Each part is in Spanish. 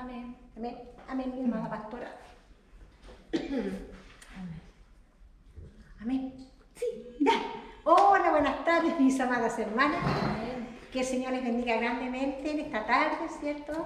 Amén. Amén. Amén, mi hermana pastora. Amén. Amén. Sí, ya. Hola, buenas tardes, mis amadas hermanas. Amén. Que el Señor les bendiga grandemente en esta tarde, ¿cierto?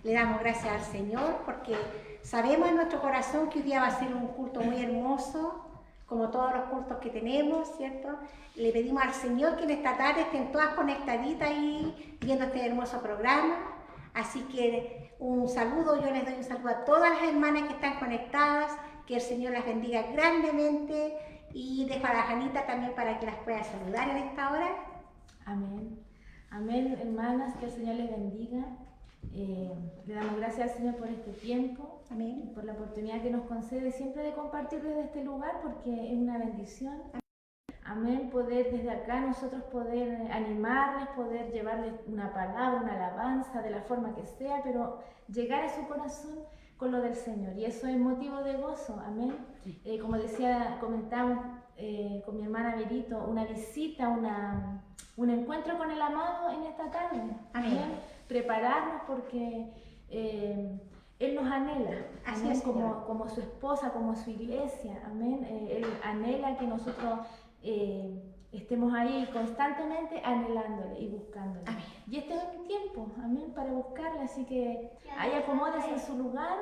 Le damos gracias al Señor porque sabemos en nuestro corazón que hoy día va a ser un culto muy hermoso, como todos los cultos que tenemos, ¿cierto? Le pedimos al Señor que en esta tarde estén todas conectaditas ahí viendo este hermoso programa. Así que un saludo, yo les doy un saludo a todas las hermanas que están conectadas, que el Señor las bendiga grandemente y dejo a la Janita también para que las pueda saludar en esta hora. Amén. Amén, hermanas, que el Señor les bendiga. Le damos gracias al Señor por este tiempo, Amén. por la oportunidad que nos concede siempre de compartir desde este lugar, porque es una bendición. Amén, poder desde acá nosotros poder animarles, poder llevarles una palabra, una alabanza, de la forma que sea, pero llegar a su corazón con lo del Señor. Y eso es motivo de gozo, amén. Como decía, comentamos con mi hermana Verito, una visita, un encuentro con el amado en esta tarde. Amén. Prepararnos porque Él nos anhela, Así amén, es, Señor. como su esposa, como su iglesia, amén. Él anhela que nosotros estemos ahí constantemente anhelándole y buscándole. Amén. Y este es un tiempo, amén, para buscarle, así que ahí acomódese en su lugar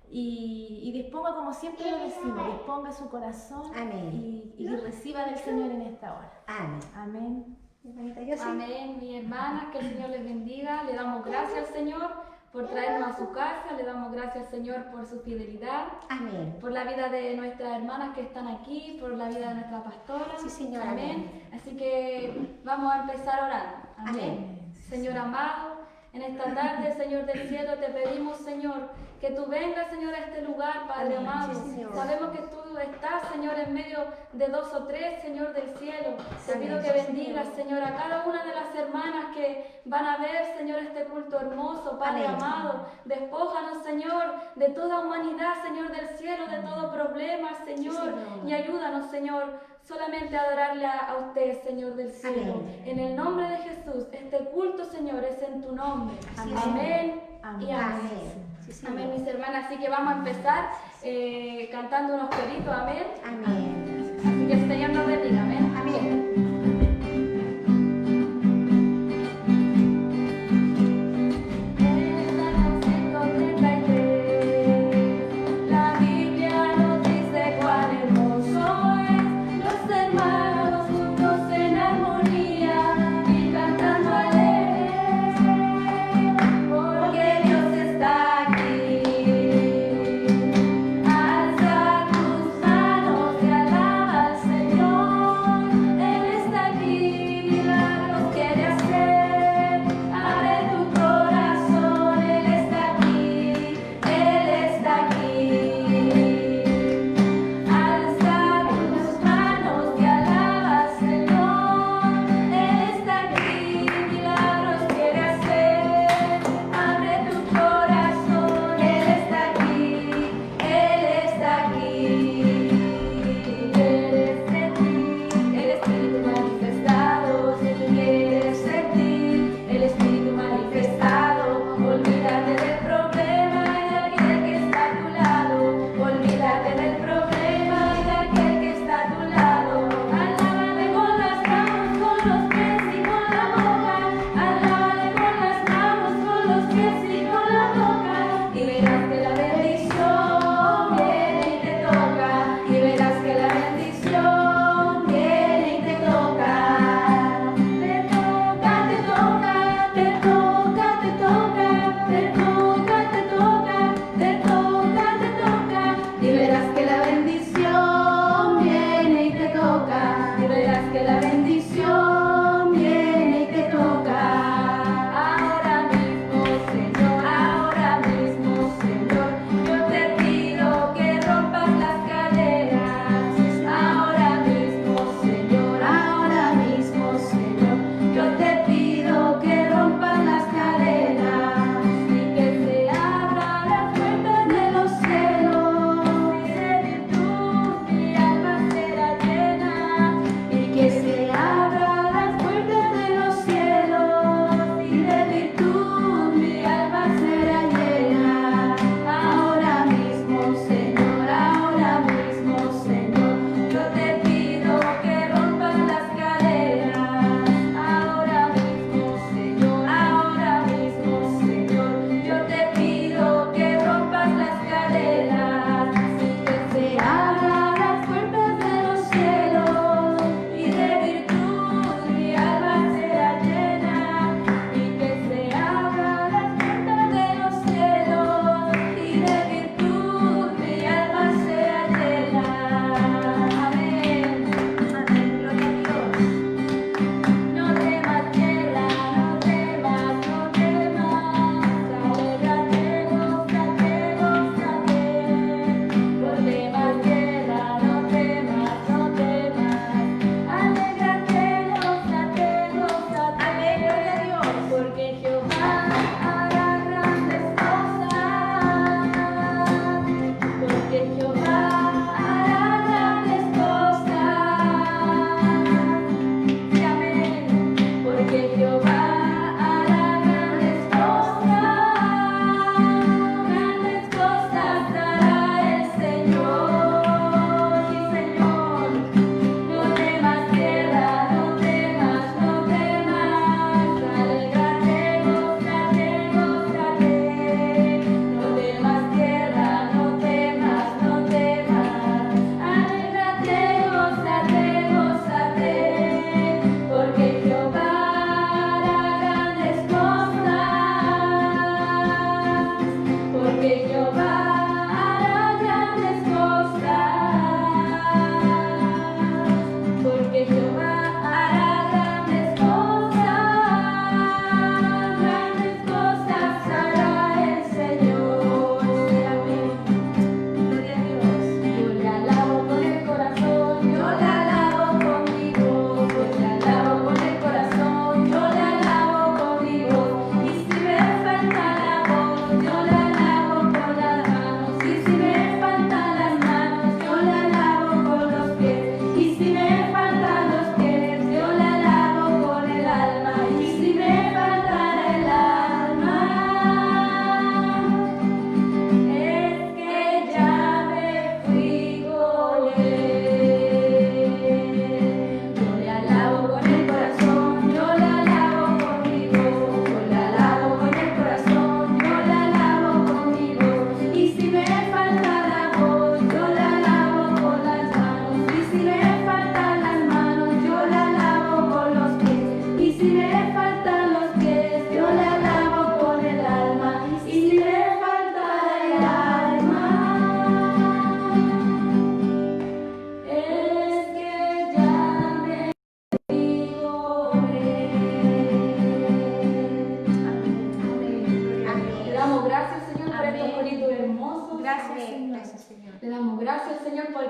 y disponga, como siempre lo decimos, disponga su corazón. Amén. Y reciba del Señor en esta hora. Amén. Amén. Hermanita, yo sí. Amén, mi hermana, que el Señor les bendiga. Le damos gracias al Señor por traernos a su casa. Le damos gracias al Señor por su fidelidad, Amén. por la vida de nuestras hermanas que están aquí, por la vida de nuestra pastora. Sí, señora. Amén. Así que vamos a empezar orando. Amén. Amén. Señor amado, en esta tarde, Señor del cielo, te pedimos, Señor, que tú vengas, Señor, a este lugar, Padre Amén. amado. Sí, Señor. Sabemos que tú estás, Señor, en medio de dos o tres, Señor del cielo. Te Amén. pido que Sí, bendigas, Señor, a cada una de las hermanas que van a ver, Señor, este culto hermoso, Padre Amén. amado. Despójanos, Señor, de toda humanidad, Señor del cielo, de todo problema, Señor. Señor. Y ayúdanos, Señor, solamente a adorarle a usted, Señor del cielo. Amén. En el nombre de Jesús, este culto, Señor, es en tu nombre. Así es, Amén. Amén. Y amén. Amén. Sí, señor. Amén, mis hermanas. Así que vamos a empezar cantando unos coritos. Amén. Amén. Así que el Señor nos bendiga. Amén. Amén. Salmo 133. La Biblia nos dice cuán hermoso es los hermanos juntos en armonía y cantando alegres, porque Dios está aquí. Alza tus manos y alaba al Señor.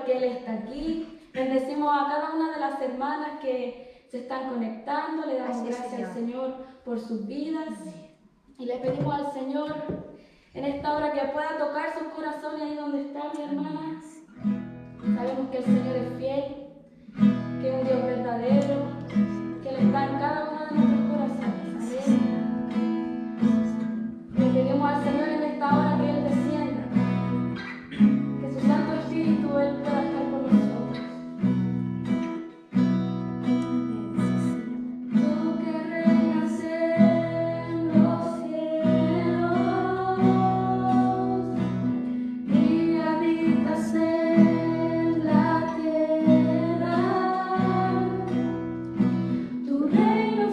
porque Él está aquí. Bendecimos a cada una de las hermanas que se están conectando. Le damos Así es, gracias al Señor por sus vidas. Y le pedimos al Señor en esta hora que pueda tocar sus corazones ahí donde están, mi hermana. Sabemos que el Señor es fiel, que es un Dios verdadero, que Él está en cada uno de nuestros corazones. Amén. Le pedimos al Señor en esta hora que Él descienda, que su Santo Espíritu Él pueda estar con nosotros. Tú que reinas en los cielos y habitas en la tierra, tu reino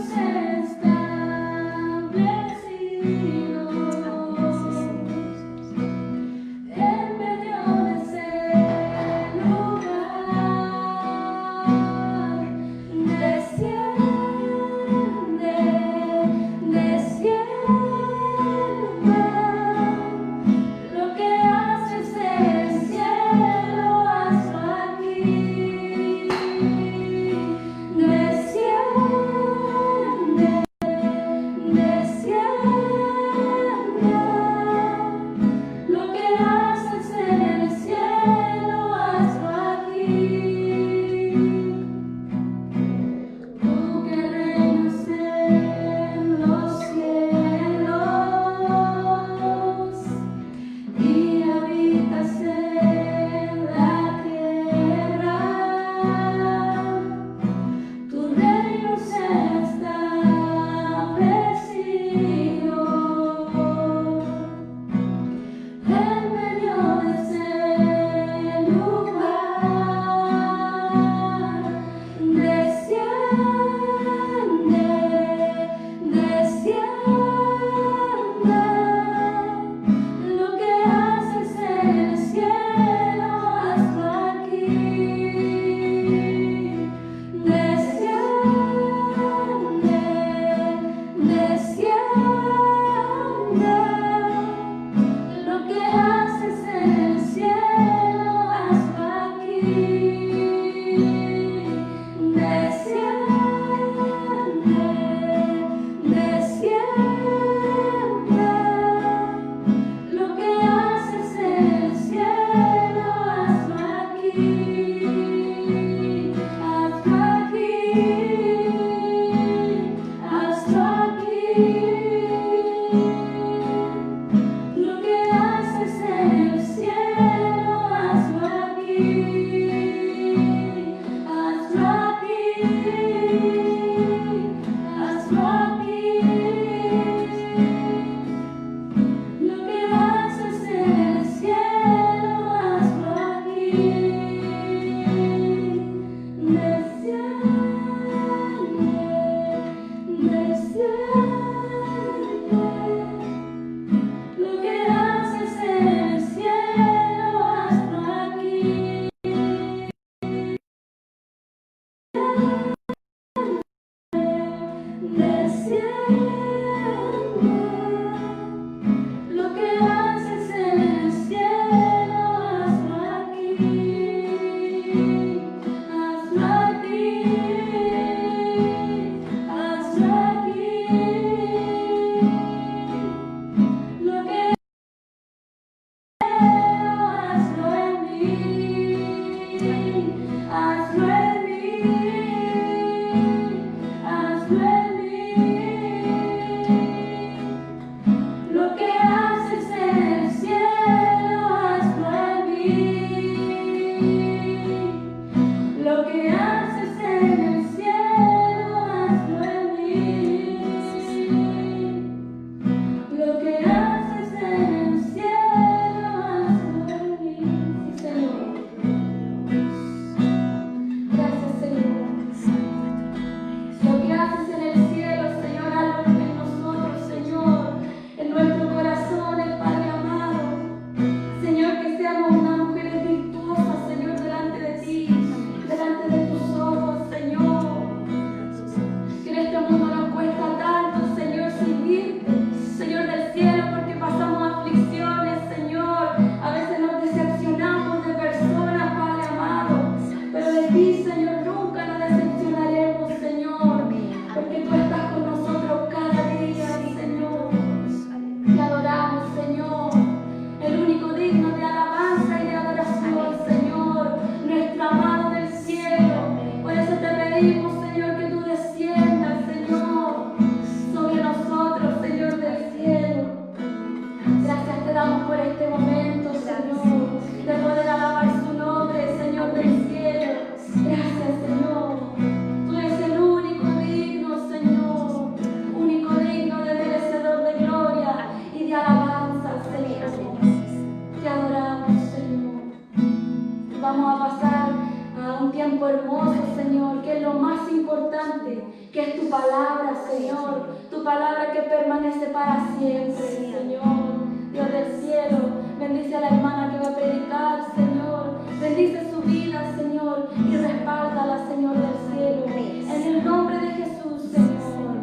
Señor, que es lo más importante, que es tu palabra, Señor, tu palabra que permanece para siempre, Señor. Dios del cielo, bendice a la hermana que va a predicar, Señor. Bendice su vida, Señor, y respáldala, Señor del cielo. En el nombre de Jesús, Señor.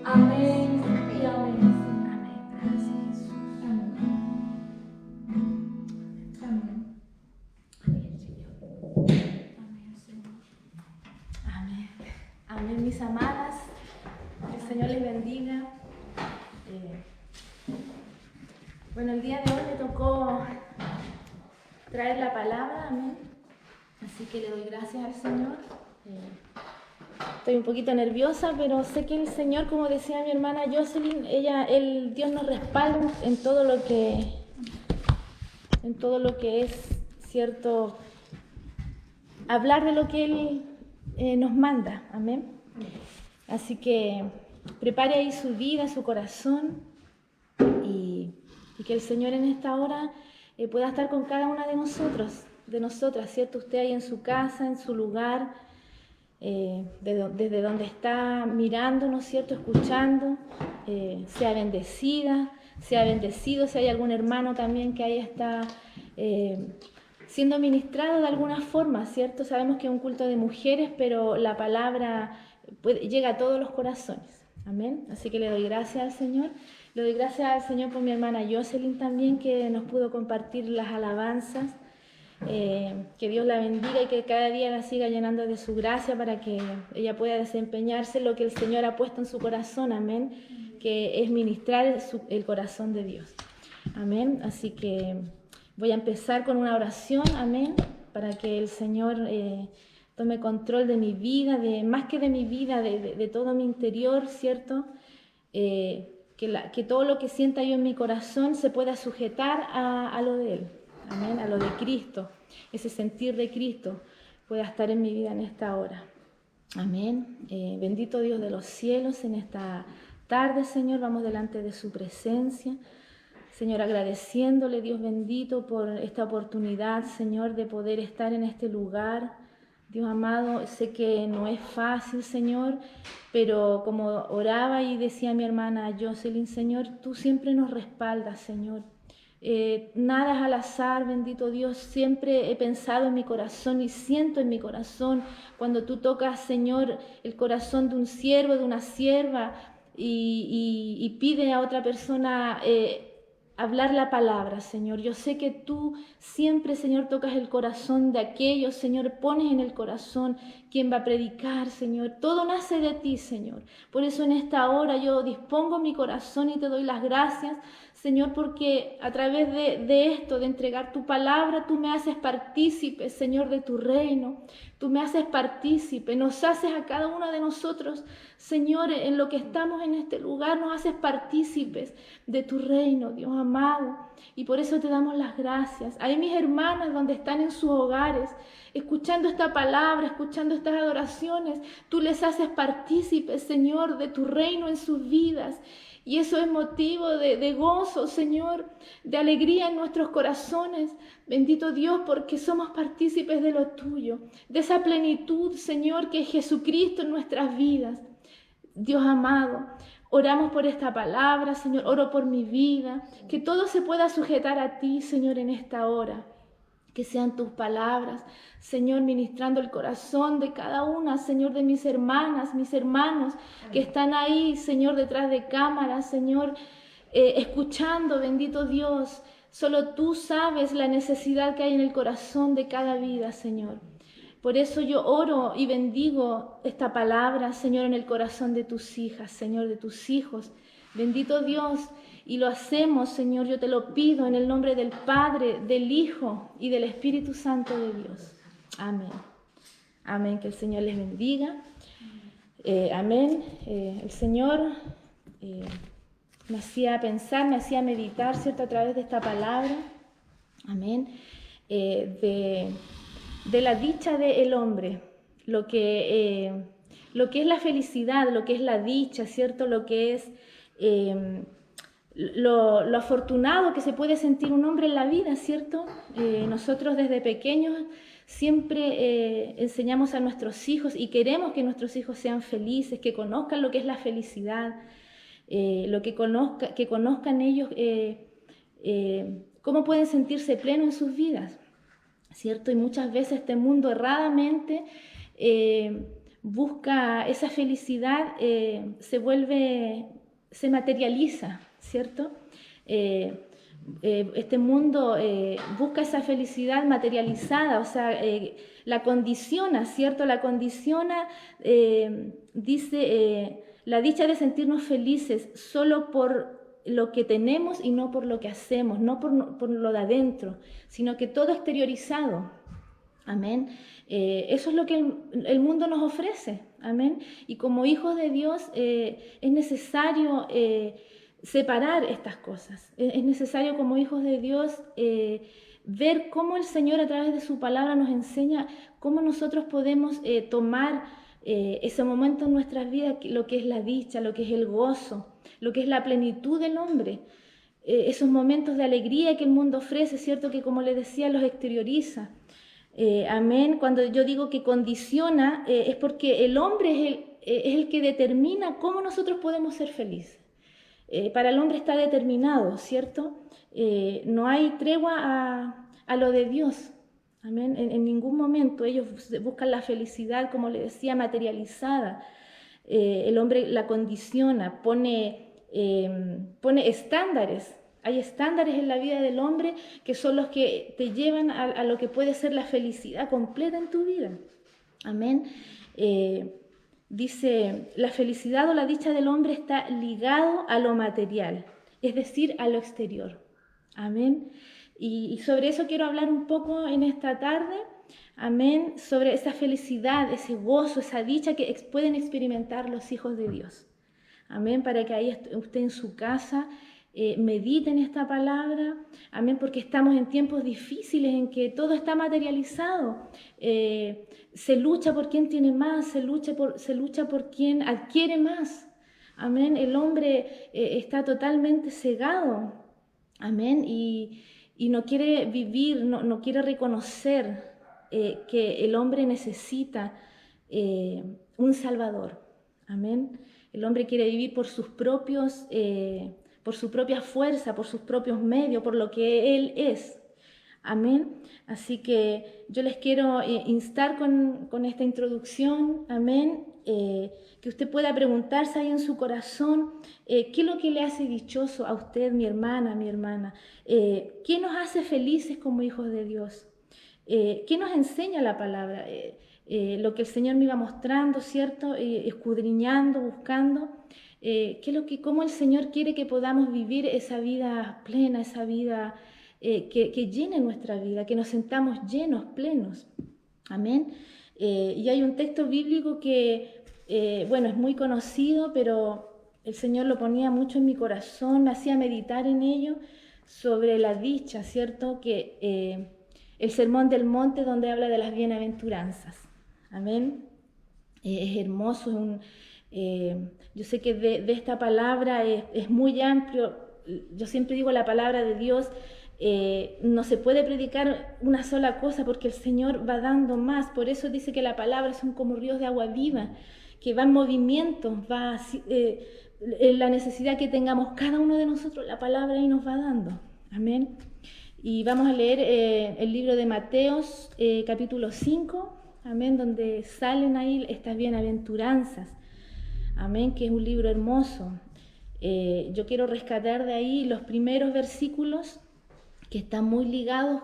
Amén y amén. Amén. Gracias, Jesús. Amén. Amén. Amén, Señor. Amén, Señor. Amén. Amén, mis amadas. Que el Señor les bendiga. Bueno, el día de hoy me tocó traer la palabra, amén. Así que le doy gracias al Señor. Estoy un poquito nerviosa, pero sé que el Señor, como decía mi hermana Jocelyn, Dios nos respalda en todo lo que es cierto, hablar de lo que Él nos manda, amén. Así que prepare ahí su vida, su corazón y que el Señor en esta hora pueda estar con cada una de nosotros, de nosotras, ¿cierto? Usted ahí en su casa, en su lugar, desde donde está mirando, ¿no es cierto?, escuchando, sea bendecida, sea bendecido, si hay algún hermano también que ahí está siendo ministrado de alguna forma, ¿cierto? Sabemos que es un culto de mujeres, pero la palabra llega a todos los corazones, amén. Así que le doy gracias al Señor. Le doy gracias al Señor por mi hermana Jocelyn también, que nos pudo compartir las alabanzas. Que Dios la bendiga y que cada día la siga llenando de su gracia para que ella pueda desempeñarse lo que el Señor ha puesto en su corazón, amén, que es ministrar el corazón de Dios, amén. Así que voy a empezar con una oración, amén, para que el Señor tome control de mi vida, más que de mi vida, de todo mi interior, ¿cierto? Que todo lo que sienta yo en mi corazón se pueda sujetar a lo de Él. Amén, a lo de Cristo, ese sentir de Cristo pueda estar en mi vida en esta hora. Amén. Bendito Dios de los cielos, en esta tarde, Señor, vamos delante de su presencia. Señor, agradeciéndole, Dios bendito, por esta oportunidad, Señor, de poder estar en este lugar. Dios amado, sé que no es fácil, Señor, pero como oraba y decía mi hermana Jocelyn, Señor, tú siempre nos respaldas, Señor. Nada es al azar, bendito Dios, siempre he pensado en mi corazón y siento en mi corazón cuando tú tocas, Señor, el corazón de un siervo, de una sierva y pide a otra persona hablar la palabra, Señor. Yo sé que tú siempre, Señor, tocas el corazón de aquellos, Señor, pones en el corazón quien va a predicar, Señor. Todo nace de ti, Señor. Por eso en esta hora yo dispongo mi corazón y te doy las gracias, Señor, porque a través de esto, de entregar tu palabra, tú me haces partícipe, Señor, de tu reino. Tú me haces partícipe, nos haces a cada uno de nosotros, Señor, en lo que estamos en este lugar, nos haces partícipes de tu reino, Dios amado. Y por eso te damos las gracias. Hay mis hermanas donde están en sus hogares, escuchando esta palabra, escuchando estas adoraciones. Tú les haces partícipes, Señor, de tu reino en sus vidas. Y eso es motivo de gozo, Señor, de alegría en nuestros corazones. Bendito Dios, porque somos partícipes de lo tuyo, de esa plenitud, Señor, que es Jesucristo en nuestras vidas. Dios amado, oramos por esta palabra, Señor, oro por mi vida, que todo se pueda sujetar a ti, Señor, en esta hora. Que sean tus palabras, Señor, ministrando el corazón de cada una, Señor, de mis hermanas, mis hermanos que están ahí, Señor, detrás de cámaras, Señor, escuchando, bendito Dios. Solo tú sabes la necesidad que hay en el corazón de cada vida, Señor. Por eso yo oro y bendigo esta palabra, Señor, en el corazón de tus hijas, Señor, de tus hijos. Bendito Dios. Y lo hacemos, Señor, yo te lo pido en el nombre del Padre, del Hijo y del Espíritu Santo de Dios. Amén. Amén, que el Señor les bendiga. Amén. El Señor me hacía pensar, me hacía meditar, ¿cierto?, a través de esta palabra. Amén. De la dicha del hombre, lo que es la felicidad, lo que es la dicha, ¿cierto?, lo que es... Lo afortunado que se puede sentir un hombre en la vida, ¿cierto? Nosotros desde pequeños siempre enseñamos a nuestros hijos y queremos que nuestros hijos sean felices, que conozcan lo que es la felicidad, que conozcan ellos cómo pueden sentirse plenos en sus vidas, ¿cierto? Y muchas veces este mundo erradamente busca esa felicidad, se materializa, ¿cierto? Este mundo busca esa felicidad materializada, o sea, la condiciona, ¿cierto? La condiciona, dice, la dicha de sentirnos felices solo por lo que tenemos y no por lo que hacemos, no por lo de adentro, sino que todo exteriorizado. Amén. Eso es lo que el mundo nos ofrece. Amén. Y como hijos de Dios es necesario separar estas cosas. Es necesario como hijos de Dios ver cómo el Señor a través de su palabra nos enseña cómo nosotros podemos tomar ese momento en nuestras vidas, lo que es la dicha, lo que es el gozo, lo que es la plenitud del hombre. Esos momentos de alegría que el mundo ofrece, ¿cierto? Que como les decía, los exterioriza. Amén. Cuando yo digo que condiciona, es porque el hombre es el que determina cómo nosotros podemos ser felices. Para el hombre está determinado, ¿cierto? No hay tregua a lo de Dios. Amén. En ningún momento ellos buscan la felicidad, como le decía, materializada. El hombre la condiciona, pone estándares. Hay estándares en la vida del hombre que son los que te llevan a lo que puede ser la felicidad completa en tu vida. Amén. Dice, la felicidad o la dicha del hombre está ligado a lo material, es decir, a lo exterior. Amén. Y sobre eso quiero hablar un poco en esta tarde. Amén. Sobre esa felicidad, ese gozo, esa dicha que pueden experimentar los hijos de Dios. Amén. Para que ahí usted en su casa mediten esta palabra. Amén. Porque estamos en tiempos difíciles en que todo está materializado. Se lucha por quien tiene más, se lucha por quien adquiere más. Amén. El hombre está totalmente cegado. Amén. Y no quiere vivir, no quiere reconocer que el hombre necesita un Salvador. Amén. El hombre quiere vivir por su propia fuerza, por sus propios medios, por lo que él es. Amén. Así que yo les quiero instar con esta introducción, amén, que usted pueda preguntarse ahí en su corazón, ¿qué es lo que le hace dichoso a usted, mi hermana, mi hermana? ¿Qué nos hace felices como hijos de Dios? ¿Qué nos enseña la palabra? Lo que el Señor me iba mostrando, ¿cierto? Escudriñando, buscando. ¿Cómo el Señor quiere que podamos vivir esa vida plena, esa vida que llene nuestra vida, que nos sentamos llenos, plenos? Amén. Y hay un texto bíblico que, es muy conocido, pero el Señor lo ponía mucho en mi corazón, me hacía meditar en ello, sobre la dicha, ¿cierto? Que el Sermón del Monte, donde habla de las bienaventuranzas. Amén. Es hermoso, yo sé que de esta palabra es muy amplio. Yo siempre digo, la palabra de Dios no se puede predicar una sola cosa porque el Señor va dando más. Por eso dice que la palabra son como ríos de agua viva, que va en movimiento, la necesidad que tengamos cada uno de nosotros, la palabra ahí nos va dando. Amén. Y vamos a leer el libro de Mateos, capítulo 5, amén, donde salen ahí estas bienaventuranzas. Amén, que es un libro hermoso. Yo quiero rescatar de ahí los primeros versículos que están muy ligados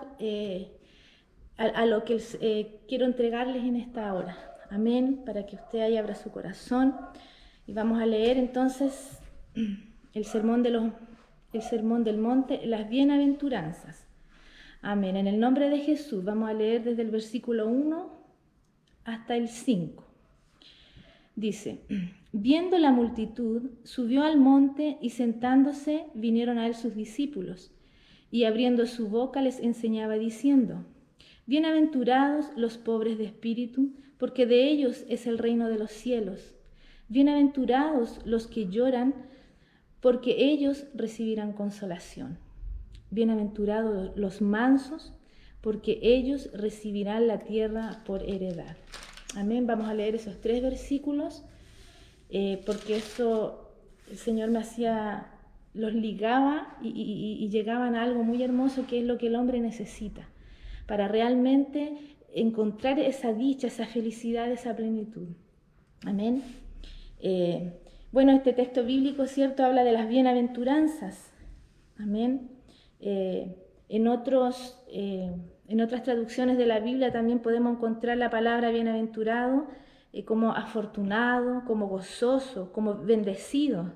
a lo que quiero entregarles en esta hora. Amén, para que usted ahí abra su corazón. Y vamos a leer entonces el sermón del monte, las bienaventuranzas. Amén. En el nombre de Jesús vamos a leer desde el versículo 1 hasta el 5. Dice, viendo la multitud, subió al monte y sentándose vinieron a él sus discípulos. Y abriendo su boca les enseñaba diciendo, bienaventurados los pobres de espíritu, porque de ellos es el reino de los cielos. Bienaventurados los que lloran, porque ellos recibirán consolación. Bienaventurados los mansos, porque ellos recibirán la tierra por heredad. Amén. Vamos a leer esos 3 versículos, porque eso el Señor los ligaba y llegaban a algo muy hermoso, que es lo que el hombre necesita para realmente encontrar esa dicha, esa felicidad, esa plenitud. Amén. Bueno, este texto bíblico, ¿cierto?, habla de las bienaventuranzas. Amén. En otras traducciones de la Biblia también podemos encontrar la palabra bienaventurado como afortunado, como gozoso, como bendecido,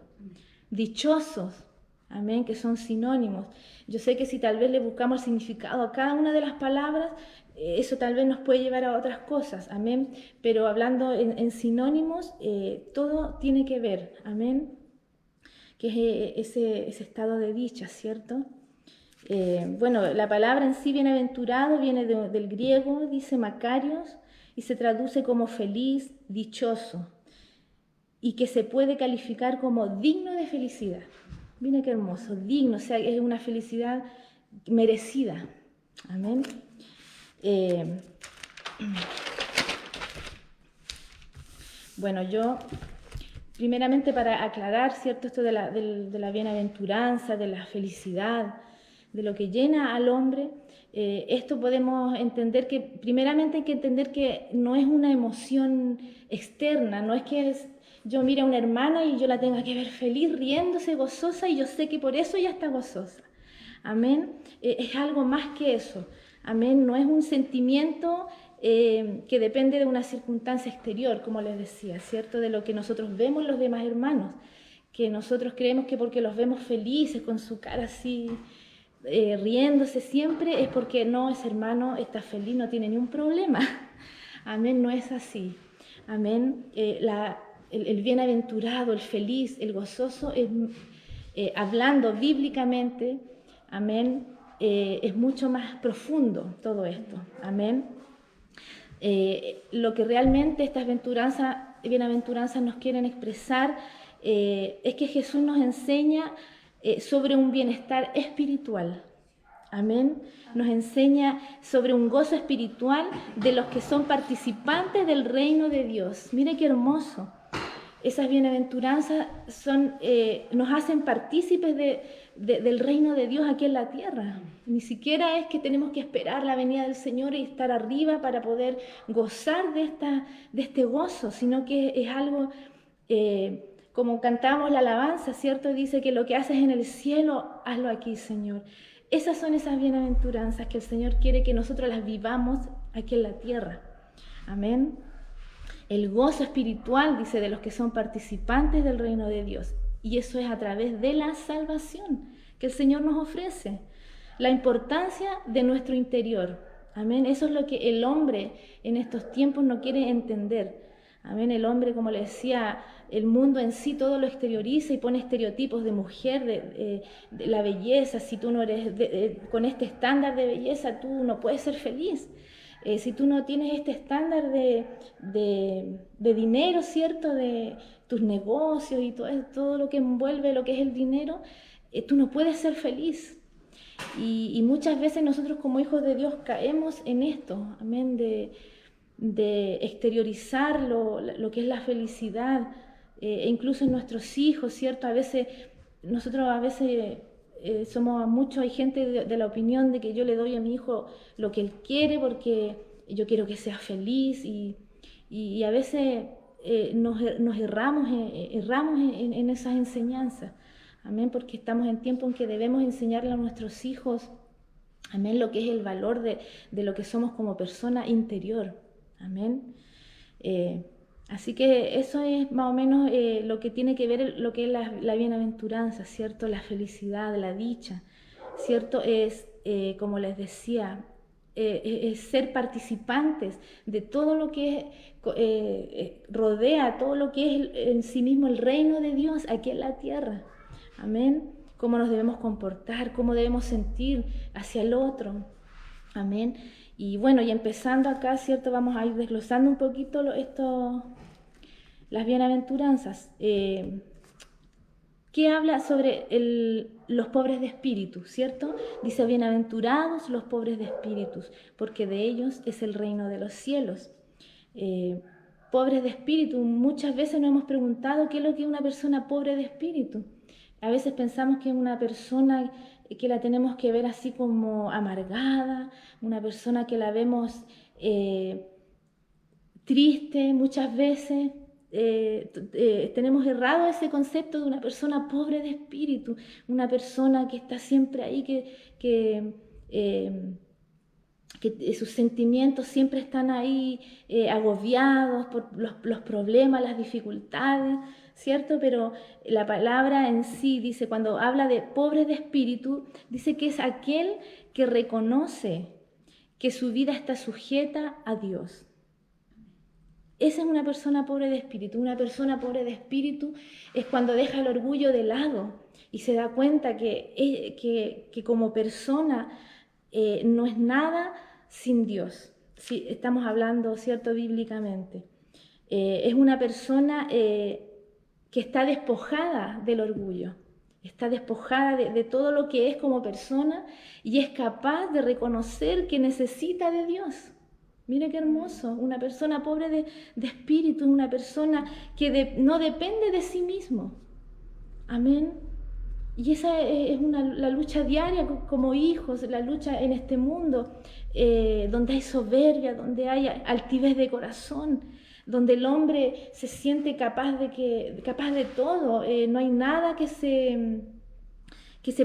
dichosos. Amén, que son sinónimos. Yo sé que si tal vez le buscamos el significado a cada una de las palabras, eso tal vez nos puede llevar a otras cosas, amén. Pero hablando en sinónimos, todo tiene que ver, amén, que es ese estado de dicha, ¿cierto? Bueno, la palabra en sí, bienaventurado, viene del griego, dice Macarios, y se traduce como feliz, dichoso, y que se puede calificar como digno de felicidad. Mira qué hermoso, digno, o sea, es una felicidad merecida. Amén. Bueno, yo, primeramente para aclarar, ¿cierto?, esto de la bienaventuranza, de la felicidad, de lo que llena al hombre, esto podemos entender que, primeramente hay que entender que no es una emoción externa, no es que yo mire a una hermana y yo la tenga que ver feliz, riéndose, gozosa, y yo sé que por eso ella está gozosa. Amén. Es algo más que eso. Amén. No es un sentimiento que depende de una circunstancia exterior, como les decía, ¿cierto? De lo que nosotros vemos los demás hermanos, que nosotros creemos que porque los vemos felices, con su cara así, riéndose siempre, es porque no, ese hermano está feliz, no tiene ni un problema. Amén. No es así. Amén. El bienaventurado, el feliz, el gozoso, hablando bíblicamente, amén, es mucho más profundo todo esto, amén. Lo que realmente estas bienaventuranzas nos quieren expresar es que Jesús nos enseña sobre un bienestar espiritual, amén. Nos enseña sobre un gozo espiritual de los que son participantes del reino de Dios. Mire qué hermoso. Esas bienaventuranzas nos hacen partícipes del reino de Dios aquí en la tierra. Ni siquiera es que tenemos que esperar la venida del Señor y estar arriba para poder gozar de este gozo, sino que es algo, como cantamos la alabanza, ¿cierto? Dice que lo que haces en el cielo, hazlo aquí, Señor. Esas son esas bienaventuranzas que el Señor quiere que nosotros las vivamos aquí en la tierra. Amén. El gozo espiritual, dice, de los que son participantes del reino de Dios. Y eso es a través de la salvación que el Señor nos ofrece. La importancia de nuestro interior. Amén. Eso es lo que el hombre en estos tiempos no quiere entender. Amén. El hombre, como le decía, el mundo en sí todo lo exterioriza y pone estereotipos de mujer, de la belleza. Si tú no eres con este estándar de belleza, tú no puedes ser feliz. Si tú no tienes este estándar de dinero, ¿cierto?, de tus negocios y todo lo que envuelve lo que es el dinero, tú no puedes ser feliz. Y muchas veces nosotros como hijos de Dios caemos en esto, amén, de exteriorizar lo que es la felicidad, e incluso en nuestros hijos, ¿cierto? Nosotros a veces somos muchos, hay gente de la opinión de que yo le doy a mi hijo lo que él quiere porque yo quiero que sea feliz y a veces nos erramos en esas enseñanzas, amén, porque estamos en tiempo en que debemos enseñarle a nuestros hijos, amén, lo que es el valor de lo que somos como persona interior, amén. Así que eso es más o menos lo que tiene que ver lo que es la bienaventuranza, ¿cierto? La felicidad, la dicha, ¿cierto? Es, como les decía, es ser participantes de todo lo que rodea, todo lo que es en sí mismo el reino de Dios aquí en la tierra. Amén. Cómo nos debemos comportar, cómo debemos sentir hacia el otro. Amén. Y bueno, y empezando acá, ¿cierto? Vamos a ir desglosando un poquito las bienaventuranzas. ¿Qué habla sobre los pobres de espíritu, cierto? Dice, bienaventurados los pobres de espíritus, porque de ellos es el reino de los cielos. Pobres de espíritu, muchas veces nos hemos preguntado qué es lo que es una persona pobre de espíritu. A veces pensamos que es una persona que la tenemos que ver así como amargada, una persona que la vemos triste muchas veces. Tenemos errado ese concepto de una persona pobre de espíritu, una persona que está siempre ahí, que sus sentimientos siempre están ahí agobiados por los problemas, las dificultades, ¿cierto? Pero la palabra en sí dice, cuando habla de pobre de espíritu, dice que es aquel que reconoce que su vida está sujeta a Dios. Esa es una persona pobre de espíritu. Una persona pobre de espíritu es cuando deja el orgullo de lado y se da cuenta que como persona no es nada sin Dios. Sí, estamos hablando, ¿cierto?, bíblicamente. Es una persona que está despojada del orgullo, está despojada de todo lo que es como persona y es capaz de reconocer que necesita de Dios. Mire qué hermoso, una persona pobre de espíritu, una persona que no depende de sí mismo. Amén. Y esa es la lucha diaria como hijos, la lucha en este mundo, donde hay soberbia, donde hay altivez de corazón, donde el hombre se siente capaz de todo, no hay nada que se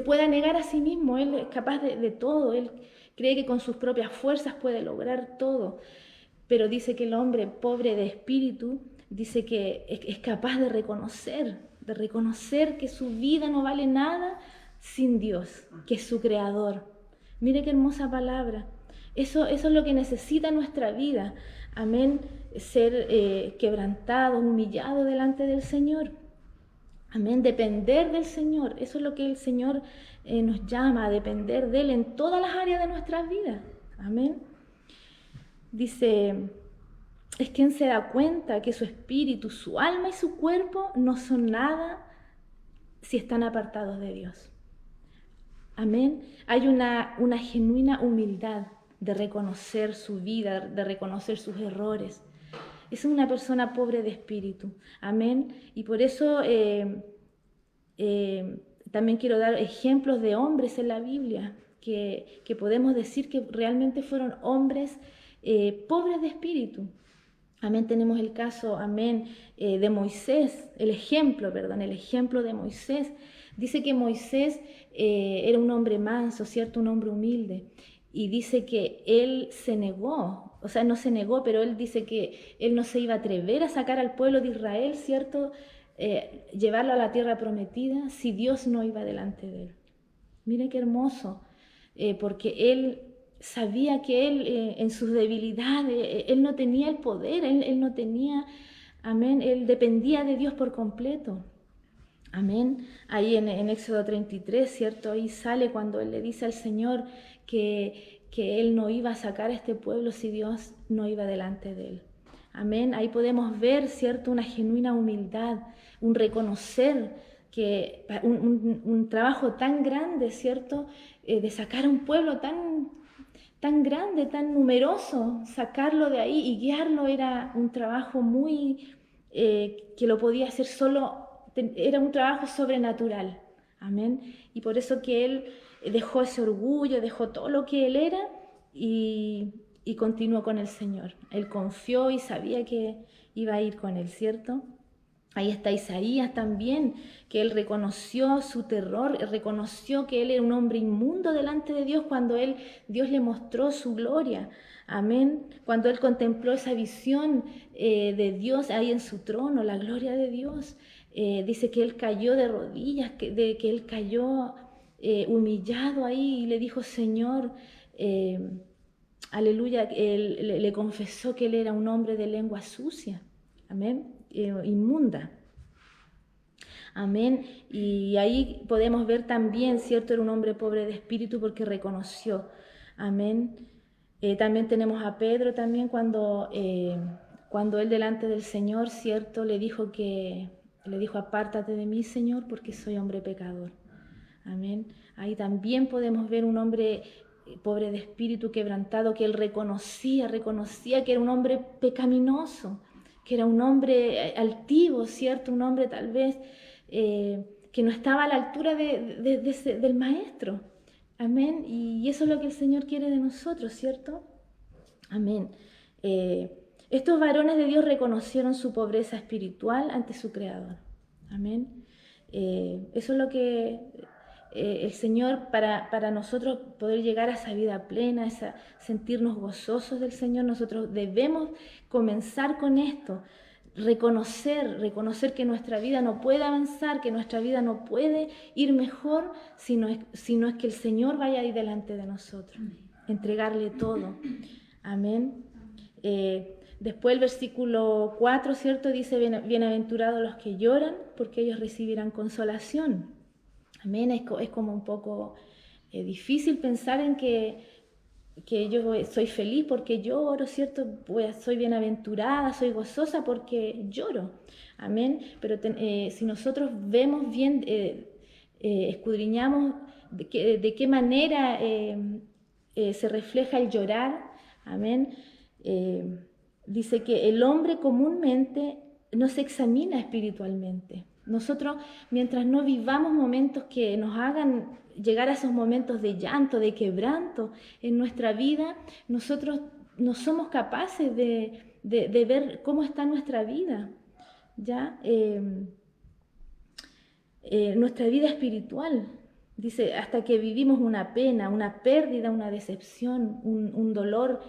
pueda negar a sí mismo, él es capaz de todo, él cree que con sus propias fuerzas puede lograr todo, pero dice que el hombre pobre de espíritu, dice que es capaz de reconocer que su vida no vale nada sin Dios, que es su creador. Mire qué hermosa palabra. Eso es lo que necesita nuestra vida. Amén. Ser quebrantado, humillado delante del Señor. Amén. Depender del Señor. Eso es lo que el Señor nos llama, a depender de Él en todas las áreas de nuestras vidas. Amén. Dice, es quien se da cuenta que su espíritu, su alma y su cuerpo no son nada si están apartados de Dios. Amén. Hay una genuina humildad de reconocer su vida, de reconocer sus errores. Es una persona pobre de espíritu. Amén. Y por eso también quiero dar ejemplos de hombres en la Biblia que podemos decir que realmente fueron hombres pobres de espíritu. Amén, tenemos el caso, amén, de Moisés, el ejemplo de Moisés. Dice que Moisés era un hombre manso, ¿cierto? Un hombre humilde. Y dice que él se negó, o sea, no se negó, pero él dice que él no se iba a atrever a sacar al pueblo de Israel, ¿cierto? Llevarlo a la tierra prometida si Dios no iba delante de él. Miren qué hermoso, porque él sabía que él en sus debilidades, él no tenía el poder, él no tenía, amén, él dependía de Dios por completo. Amén. Ahí en Éxodo 33, ¿cierto? Ahí sale cuando él le dice al Señor que él no iba a sacar a este pueblo si Dios no iba delante de él. Amén. Ahí podemos ver, ¿cierto? Una genuina humildad, un reconocer que un trabajo tan grande, ¿cierto? De sacar a un pueblo tan grande, tan numeroso, sacarlo de ahí y guiarlo era un trabajo muy, que lo podía hacer solo, era un trabajo sobrenatural, amén. Y por eso que él dejó ese orgullo, dejó todo lo que él era y continuó con el Señor. Él confió y sabía que iba a ir con él, ¿cierto? Ahí está Isaías también, que él reconoció su terror, reconoció que él era un hombre inmundo delante de Dios cuando Dios le mostró su gloria. Amén. Cuando él contempló esa visión de Dios ahí en su trono, la gloria de Dios, dice que él cayó de rodillas, que él cayó humillado ahí y le dijo, Señor, aleluya, él le confesó que él era un hombre de lengua sucia. Amén. Inmunda. Amén. Y ahí podemos ver también, ¿cierto? Era un hombre pobre de espíritu porque reconoció. Amén. También tenemos a Pedro también cuando él delante del Señor, ¿cierto? Le dijo que Le dijo, apártate de mí, Señor, porque soy hombre pecador. Amén. Ahí también podemos ver un hombre pobre de espíritu, quebrantado, que él reconocía que era un hombre pecaminoso, que era un hombre altivo, ¿cierto? Un hombre tal vez que no estaba a la altura del maestro. Amén. Y eso es lo que el Señor quiere de nosotros, ¿cierto? Amén. Estos varones de Dios reconocieron su pobreza espiritual ante su Creador. Amén. Eso es lo que el Señor, para nosotros poder llegar a esa vida plena, sentirnos gozosos del Señor, nosotros debemos comenzar con esto. Reconocer que nuestra vida no puede avanzar, que nuestra vida no puede ir mejor si no es que el Señor vaya ahí delante de nosotros. Entregarle todo. Amén. Después el versículo 4, ¿cierto? Dice, bienaventurados los que lloran, porque ellos recibirán consolación. Amén. Es como un poco difícil pensar en que yo soy feliz porque lloro, ¿cierto? Pues soy bienaventurada, soy gozosa porque lloro. Amén. Pero si nosotros vemos bien, escudriñamos de qué manera se refleja el llorar. Amén. Dice que el hombre comúnmente no se examina espiritualmente. Nosotros, mientras no vivamos momentos que nos hagan llegar a esos momentos de llanto, de quebranto en nuestra vida, nosotros no somos capaces de ver cómo está nuestra vida, ¿ya? Nuestra vida espiritual. Dice, hasta que vivimos una pena, una pérdida, una decepción, un dolor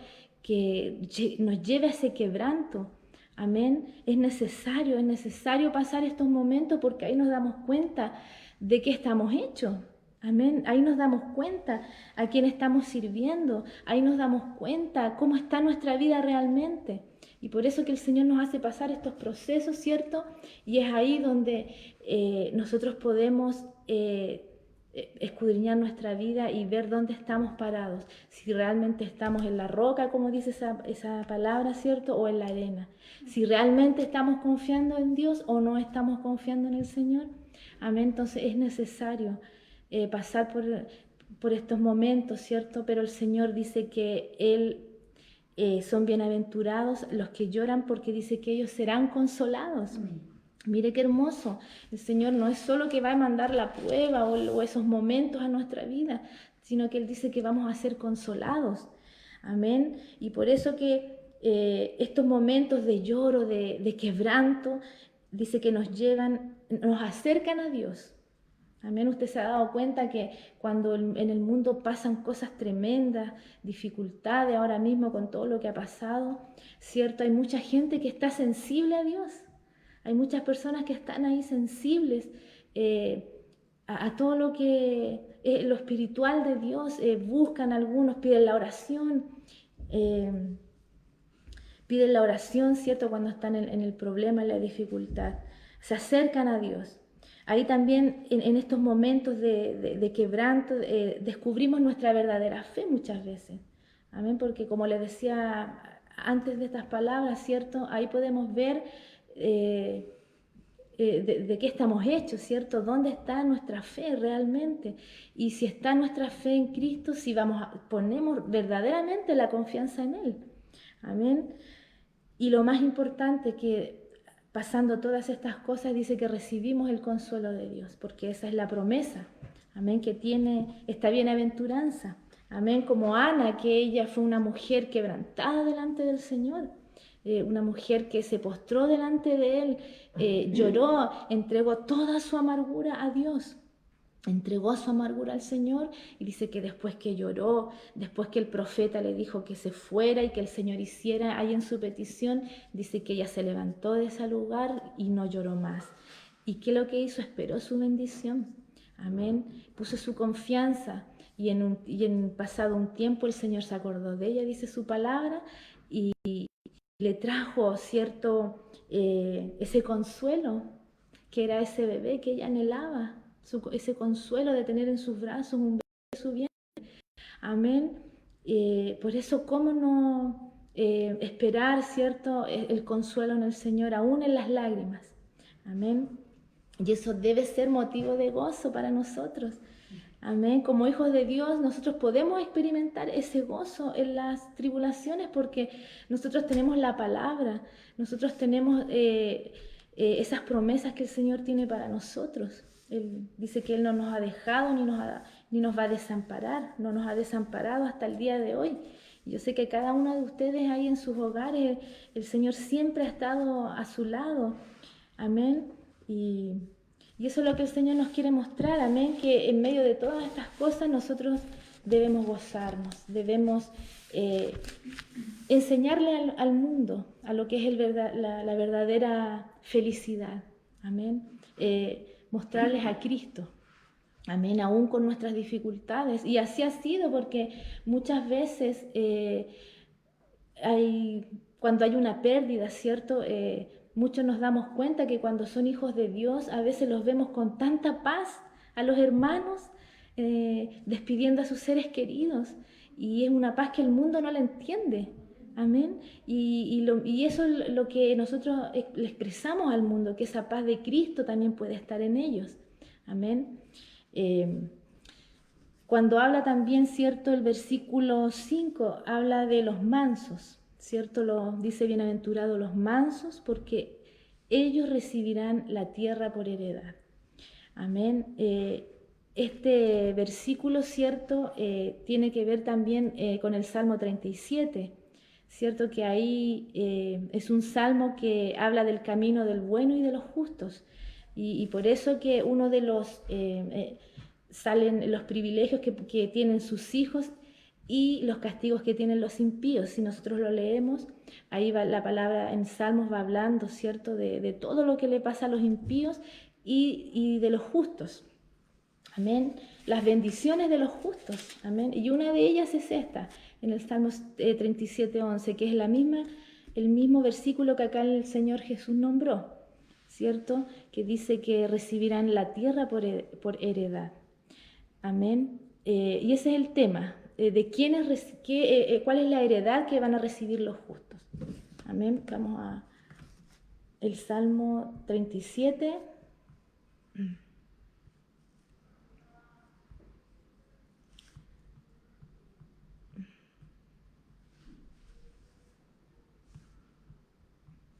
que nos lleve a ese quebranto. Amén. Es necesario pasar estos momentos porque ahí nos damos cuenta de qué estamos hechos. Amén. Ahí nos damos cuenta a quién estamos sirviendo. Ahí nos damos cuenta cómo está nuestra vida realmente. Y por eso que el Señor nos hace pasar estos procesos, ¿cierto? Y es ahí donde nosotros podemos escudriñar nuestra vida y ver dónde estamos parados, si realmente estamos en la roca, como dice esa palabra, ¿cierto? O en la arena, si realmente estamos confiando en Dios o no estamos confiando en el Señor. Amén. Entonces es necesario pasar por estos momentos, ¿cierto? Pero el Señor dice que son bienaventurados los que lloran porque dice que ellos serán consolados. Mire qué hermoso. El Señor no es solo que va a mandar la prueba o esos momentos a nuestra vida, sino que Él dice que vamos a ser consolados. Amén. Y por eso que estos momentos de lloro, de quebranto, dice que nos acercan a Dios. Amén. Usted se ha dado cuenta que cuando en el mundo pasan cosas tremendas, dificultades ahora mismo con todo lo que ha pasado, ¿cierto? Hay mucha gente que está sensible a Dios. Hay muchas personas que están ahí sensibles a todo lo que lo espiritual de Dios. Buscan algunos, piden la oración, ¿cierto? Cuando están en el problema, en la dificultad. Se acercan a Dios. Ahí también en estos momentos de quebranto descubrimos nuestra verdadera fe muchas veces. Amén, porque como les decía antes de estas palabras, ¿cierto? Ahí podemos ver de qué estamos hechos, ¿cierto? ¿Dónde está nuestra fe realmente? Y si está nuestra fe en Cristo, si ponemos verdaderamente la confianza en Él. Amén. Y lo más importante que pasando todas estas cosas dice que recibimos el consuelo de Dios, porque esa es la promesa, amén, que tiene esta bienaventuranza. Amén, como Ana, que ella fue una mujer quebrantada delante del Señor. Una mujer que se postró delante de Él, lloró, entregó toda su amargura a Dios, entregó su amargura al Señor y dice que después que lloró, después que el profeta le dijo que se fuera y que el Señor hiciera ahí en su petición, dice que ella se levantó de ese lugar y no lloró más. ¿Y qué lo que hizo? Esperó su bendición. Amén. Puso su confianza y en pasado un tiempo el Señor se acordó de ella, dice su palabra, y le trajo, ¿cierto?, ese consuelo, que era ese bebé que ella anhelaba, ese consuelo de tener en sus brazos un bebé de su vientre. Amén. Por eso, ¿cómo no esperar, ¿cierto?, el consuelo en el Señor, aún en las lágrimas? Amén. Y eso debe ser motivo de gozo para nosotros. Amén. Como hijos de Dios, nosotros podemos experimentar ese gozo en las tribulaciones porque nosotros tenemos la palabra, nosotros tenemos esas promesas que el Señor tiene para nosotros. Él dice que Él no nos ha dejado ni nos va a desamparar, no nos ha desamparado hasta el día de hoy. Yo sé que cada uno de ustedes ahí en sus hogares, el Señor siempre ha estado a su lado. Amén. Y eso es lo que el Señor nos quiere mostrar, amén, que en medio de todas estas cosas nosotros debemos gozarnos, debemos enseñarle al mundo a lo que es la verdadera felicidad, amén, mostrarles a Cristo, amén, aún con nuestras dificultades. Y así ha sido porque muchas veces cuando hay una pérdida, ¿cierto?, muchos nos damos cuenta que cuando son hijos de Dios, a veces los vemos con tanta paz a los hermanos, despidiendo a sus seres queridos. Y es una paz que el mundo no la entiende. Amén. Y eso es lo que nosotros le expresamos al mundo, que esa paz de Cristo también puede estar en ellos. Amén. Cuando habla también, ¿cierto?, el versículo 5, habla de los mansos. ¿Cierto? Dice bienaventurados los mansos porque ellos recibirán la tierra por heredad. Amén. Este versículo, ¿cierto?, tiene que ver también con el Salmo 37, ¿cierto? Que ahí es un salmo que habla del camino del bueno y de los justos. Y por eso que uno de los salen los privilegios que tienen sus hijos y los castigos que tienen los impíos. Si nosotros lo leemos, ahí va la palabra en Salmos, va hablando, ¿cierto?, de todo lo que le pasa a los impíos y de los justos. Amén. Las bendiciones de los justos. Amén. Y una de ellas es esta, en el Salmos 37:11, que es el mismo versículo que acá el Señor Jesús nombró, ¿cierto?, que dice que recibirán la tierra por heredad. Amén. Y ese es el tema. De cuál es la heredad que van a recibir los justos. Amén. Vamos a el Salmo 37.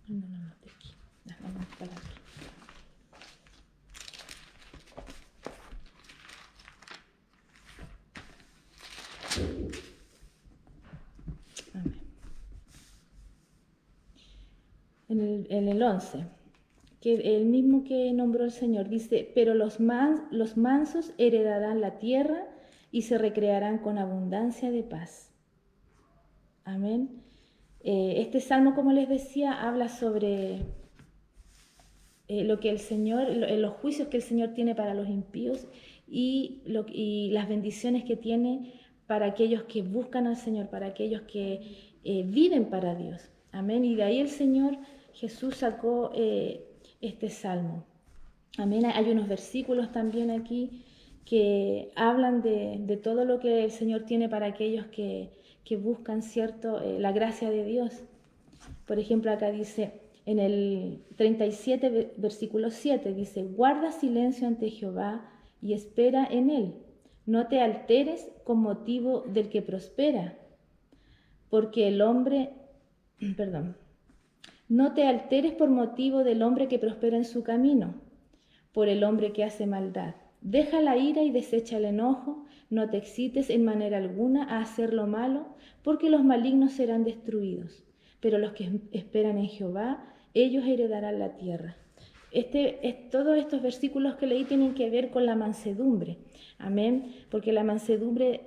Vamos a aquí. En el 11, que el mismo que nombró el Señor, dice, pero los mansos heredarán la tierra y se recrearán con abundancia de paz. Amén. Este salmo, como les decía, habla sobre lo que el Señor, los juicios que el Señor tiene para los impíos y las bendiciones que tiene para aquellos que buscan al Señor, para aquellos que viven para Dios. Amén. Y de ahí el Señor Jesús sacó este salmo. Amén. Hay unos versículos también aquí que hablan de todo lo que el Señor tiene para aquellos que buscan, ¿cierto?, la gracia de Dios. Por ejemplo, acá dice, en el 37, versículo 7, dice, guarda silencio ante Jehová y espera en él. No te alteres con motivo del que prospera, porque no te alteres por motivo del hombre que prospera en su camino, por el hombre que hace maldad. Deja la ira y desecha el enojo, no te excites en manera alguna a hacer lo malo, porque los malignos serán destruidos. Pero los que esperan en Jehová, ellos heredarán la tierra. Todos estos versículos que leí tienen que ver con la mansedumbre. Amén. Porque la mansedumbre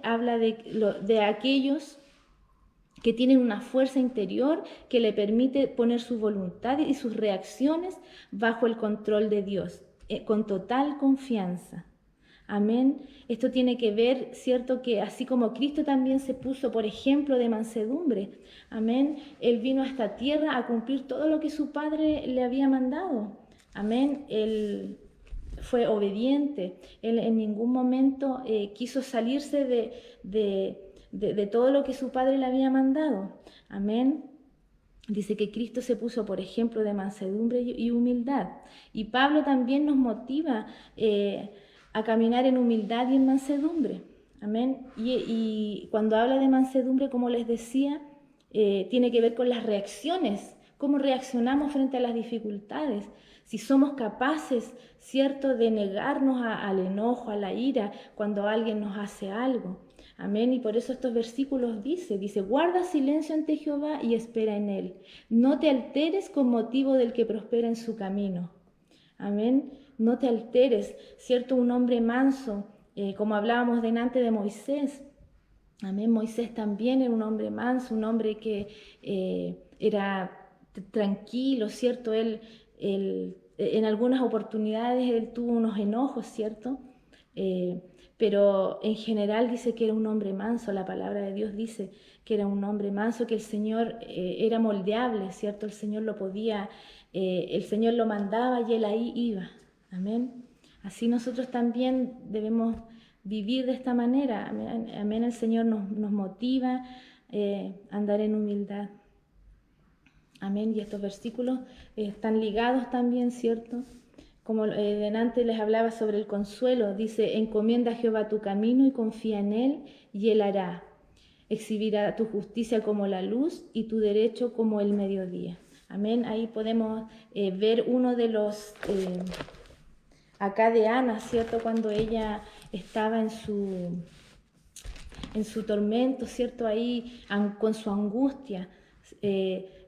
habla de aquellos que tienen una fuerza interior que le permite poner su voluntad y sus reacciones bajo el control de Dios, con total confianza. Amén. Esto tiene que ver, ¿cierto?, que así como Cristo también se puso por ejemplo de mansedumbre. Amén. Él vino a esta tierra a cumplir todo lo que su Padre le había mandado. Amén. Él fue obediente. Él en ningún momento quiso salirse de todo lo que su Padre le había mandado. Amén. Dice que Cristo se puso, por ejemplo, de mansedumbre y humildad. Y Pablo también nos motiva a caminar en humildad y en mansedumbre. Amén. Y cuando habla de mansedumbre, como les decía, tiene que ver con las reacciones, cómo reaccionamos frente a las dificultades. Si somos capaces, ¿cierto?, de negarnos al enojo, a la ira, cuando alguien nos hace algo. Amén, y por eso estos versículos dice, guarda silencio ante Jehová y espera en él. No te alteres con motivo del que prospera en su camino. Amén, no te alteres, ¿cierto? Un hombre manso, como hablábamos delante de Moisés. Amén, Moisés también era un hombre manso, un hombre que era tranquilo, ¿cierto? Él, en algunas oportunidades él tuvo unos enojos, ¿cierto? Pero en general dice que era un hombre manso, la palabra de Dios dice que era un hombre manso, que el Señor era moldeable, ¿cierto? El Señor lo podía, el Señor lo mandaba y él ahí iba, amén. Así nosotros también debemos vivir de esta manera, amén, amén. El Señor nos motiva a andar en humildad, amén. Y estos versículos están ligados también, ¿cierto? Como delante les hablaba sobre el consuelo, dice, encomienda a Jehová tu camino y confía en él, y él hará. Exhibirá tu justicia como la luz y tu derecho como el mediodía. Amén. Ahí podemos ver uno de los, acá de Ana, ¿cierto? Cuando ella estaba en su tormento, ¿cierto? Ahí con su angustia,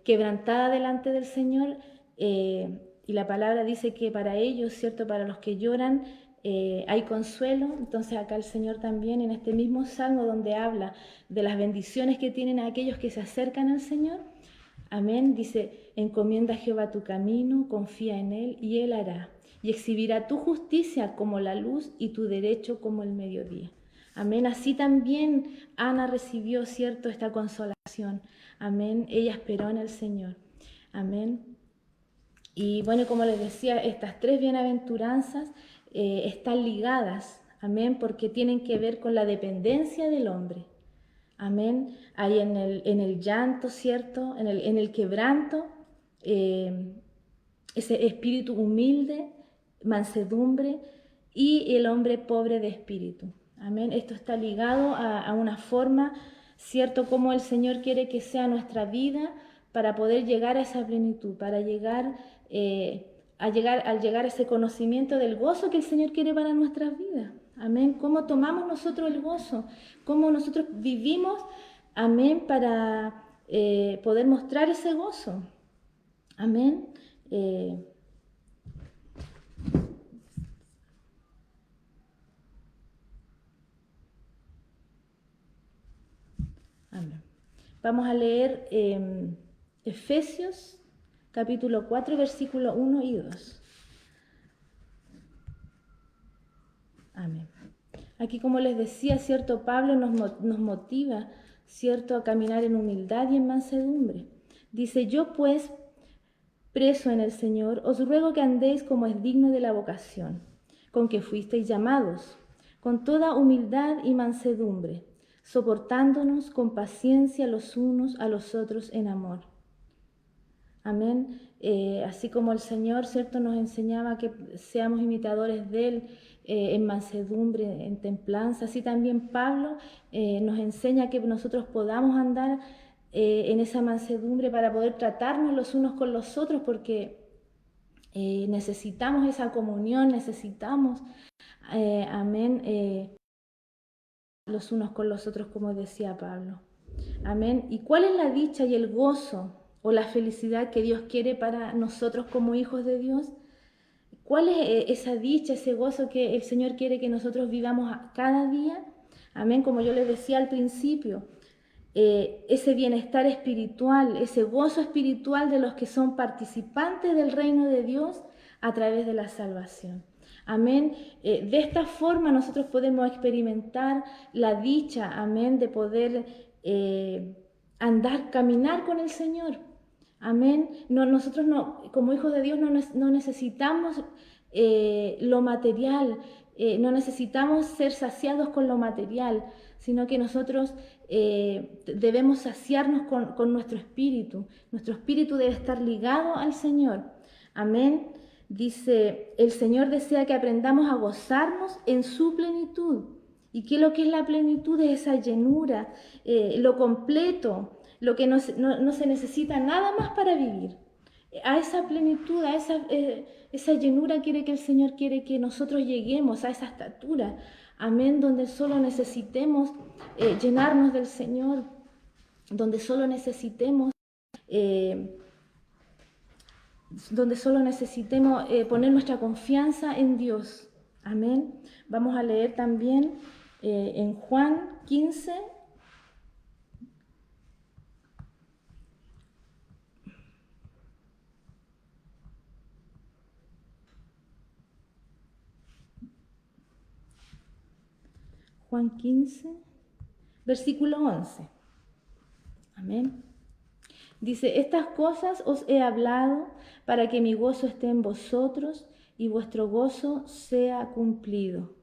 quebrantada delante del Señor, y la palabra dice que para ellos, ¿cierto? Para los que lloran hay consuelo. Entonces acá el Señor también en este mismo salmo donde habla de las bendiciones que tienen aquellos que se acercan al Señor, amén, dice, encomienda a Jehová tu camino, confía en él y él hará. Y exhibirá tu justicia como la luz y tu derecho como el mediodía. Amén, así también Ana recibió, ¿cierto?, esta consolación. Amén, ella esperó en el Señor. Amén. Y bueno, como les decía, estas tres bienaventuranzas están ligadas, amén, porque tienen que ver con la dependencia del hombre. Amén. Hay en el llanto, ¿cierto?, en el quebranto, ese espíritu humilde, mansedumbre, y el hombre pobre de espíritu. Amén. Esto está ligado a una forma, ¿cierto?, como el Señor quiere que sea nuestra vida para poder llegar a esa plenitud, para llegar al llegar a ese conocimiento del gozo que el Señor quiere para nuestras vidas. Amén. ¿Cómo tomamos nosotros el gozo? ¿Cómo nosotros vivimos? Amén, para poder mostrar ese gozo. Amén. Amén. Vamos a leer Efesios capítulo 4, versículo 1 y 2. Amén. Aquí, como les decía, ¿cierto?, Pablo nos motiva, ¿cierto?, a caminar en humildad y en mansedumbre. Dice, yo pues, preso en el Señor, os ruego que andéis como es digno de la vocación, con que fuisteis llamados, con toda humildad y mansedumbre, soportándonos con paciencia los unos a los otros en amor. Amén. Así como el Señor, ¿cierto?, nos enseñaba que seamos imitadores de Él en mansedumbre, en templanza, así también Pablo nos enseña que nosotros podamos andar en esa mansedumbre para poder tratarnos los unos con los otros, porque necesitamos esa comunión, necesitamos, amén, los unos con los otros, como decía Pablo. Amén. ¿Y cuál es la dicha y el gozo o la felicidad que Dios quiere para nosotros como hijos de Dios? ¿Cuál es esa dicha, ese gozo que el Señor quiere que nosotros vivamos cada día? Amén, como yo les decía al principio, ese bienestar espiritual, ese gozo espiritual de los que son participantes del reino de Dios a través de la salvación. Amén. De esta forma nosotros podemos experimentar la dicha, amén, de poder caminar con el Señor. Amén. Nosotros como hijos de Dios no necesitamos lo material, no necesitamos ser saciados con lo material, sino que nosotros debemos saciarnos con nuestro espíritu. Nuestro espíritu debe estar ligado al Señor. Amén. Dice, el Señor desea que aprendamos a gozarnos en su plenitud. ¿Y qué es lo que es la plenitud? Es esa llenura, lo completo, lo que no se necesita nada más para vivir. A esa plenitud, a esa llenura quiere que el Señor quiere que nosotros lleguemos, a esa estatura. Amén, donde solo necesitemos llenarnos del Señor, donde solo necesitemos poner nuestra confianza en Dios. Amén. Vamos a leer también en Juan 15. Juan 15, versículo 11. Amén. Dice, estas cosas os he hablado para que mi gozo esté en vosotros y vuestro gozo sea cumplido.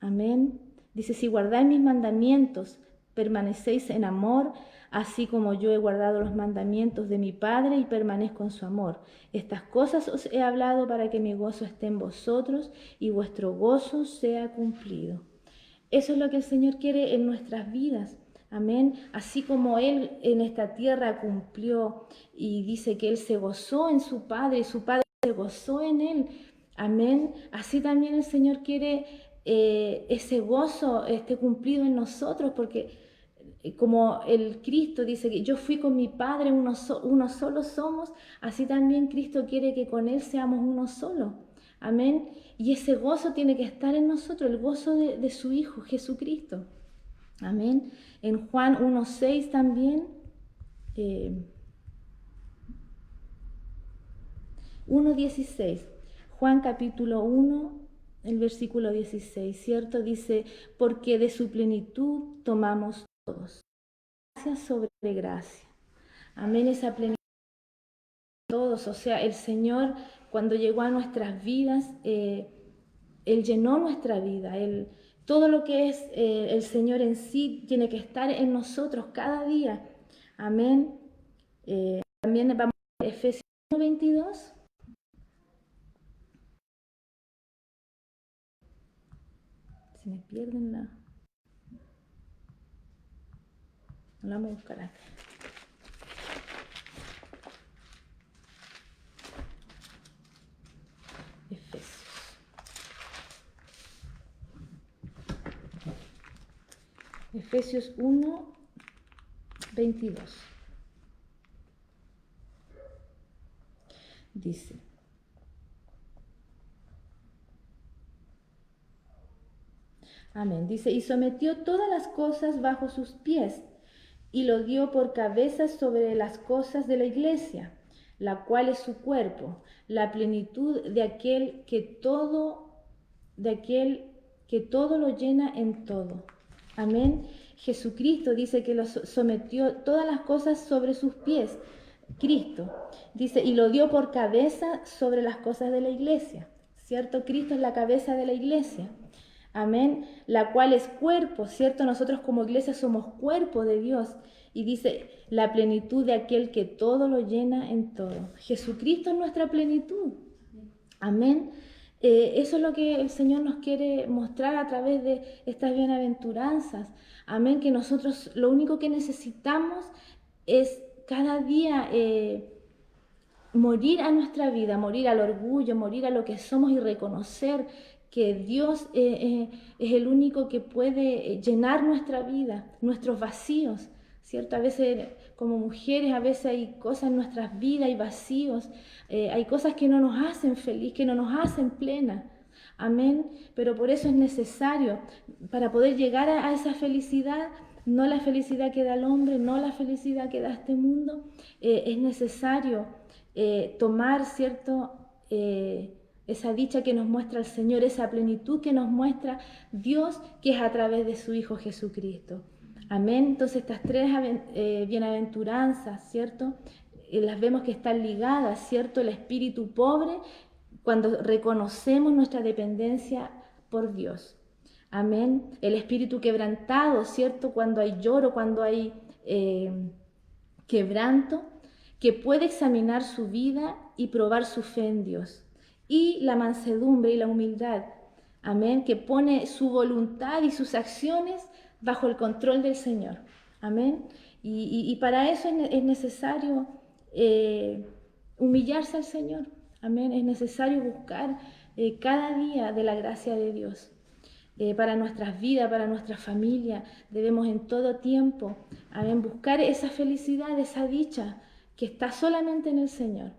Amén. Dice, si guardáis mis mandamientos, permanecéis en amor, así como yo he guardado los mandamientos de mi Padre y permanezco en su amor. Estas cosas os he hablado para que mi gozo esté en vosotros y vuestro gozo sea cumplido. Eso es lo que el Señor quiere en nuestras vidas. Amén. Así como Él en esta tierra cumplió y dice que Él se gozó en su Padre y su Padre se gozó en Él. Amén. Así también el Señor quiere ese gozo esté cumplido en nosotros, porque como el Cristo dice que yo fui con mi Padre, uno solo somos, así también Cristo quiere que con Él seamos uno solo. Amén. Y ese gozo tiene que estar en nosotros, el gozo de su Hijo Jesucristo. Amén. En Juan 1:6 también, 1:16, Juan capítulo 1, el versículo 16, ¿cierto? Dice, porque de su plenitud tomamos todos. Gracia sobre gracia. Amén, esa plenitud de todos. O sea, el Señor cuando llegó a nuestras vidas, Él llenó nuestra vida. Todo lo que es el Señor en sí tiene que estar en nosotros cada día. Amén. También vamos a Efesios 1:22. Si me pierden la... No la vamos a buscar acá. Efesios 1:22. Dice, amén, dice, y sometió todas las cosas bajo sus pies, y lo dio por cabeza sobre las cosas de la iglesia, la cual es su cuerpo, la plenitud de aquel que todo lo llena en todo. Amén. Jesucristo dice que lo sometió todas las cosas sobre sus pies. Cristo dice, y lo dio por cabeza sobre las cosas de la iglesia. ¿Cierto? Cristo es la cabeza de la iglesia. Amén. La cual es cuerpo, ¿cierto? Nosotros como iglesia somos cuerpo de Dios. Y dice, la plenitud de aquel que todo lo llena en todo. Jesucristo es nuestra plenitud. Amén. Eso es lo que el Señor nos quiere mostrar a través de estas bienaventuranzas. Amén, que nosotros lo único que necesitamos es cada día morir a nuestra vida, morir al orgullo, morir a lo que somos y reconocer que Dios es el único que puede llenar nuestra vida, nuestros vacíos, ¿cierto? A veces como mujeres, a veces hay cosas en nuestras vidas, hay vacíos, hay cosas que no nos hacen feliz, que no nos hacen plena. Amén. Pero por eso es necesario, para poder llegar a esa felicidad, no la felicidad que da el hombre, no la felicidad que da este mundo, es necesario tomar, ¿cierto? Esa dicha que nos muestra el Señor, esa plenitud que nos muestra Dios, que es a través de su Hijo Jesucristo. Amén. Entonces estas tres bienaventuranzas, ¿cierto? Las vemos que están ligadas, ¿cierto? El espíritu pobre, cuando reconocemos nuestra dependencia por Dios. Amén. El espíritu quebrantado, ¿cierto? Cuando hay lloro, cuando hay quebranto, que puede examinar su vida y probar su fe en Dios. Y la mansedumbre y la humildad, amén, que pone su voluntad y sus acciones bajo el control del Señor. Amén. Y para eso es necesario humillarse al Señor. Amén. Es necesario buscar cada día de la gracia de Dios. Para nuestras vidas, para nuestra familia, debemos en todo tiempo, amén, buscar esa felicidad, esa dicha que está solamente en el Señor.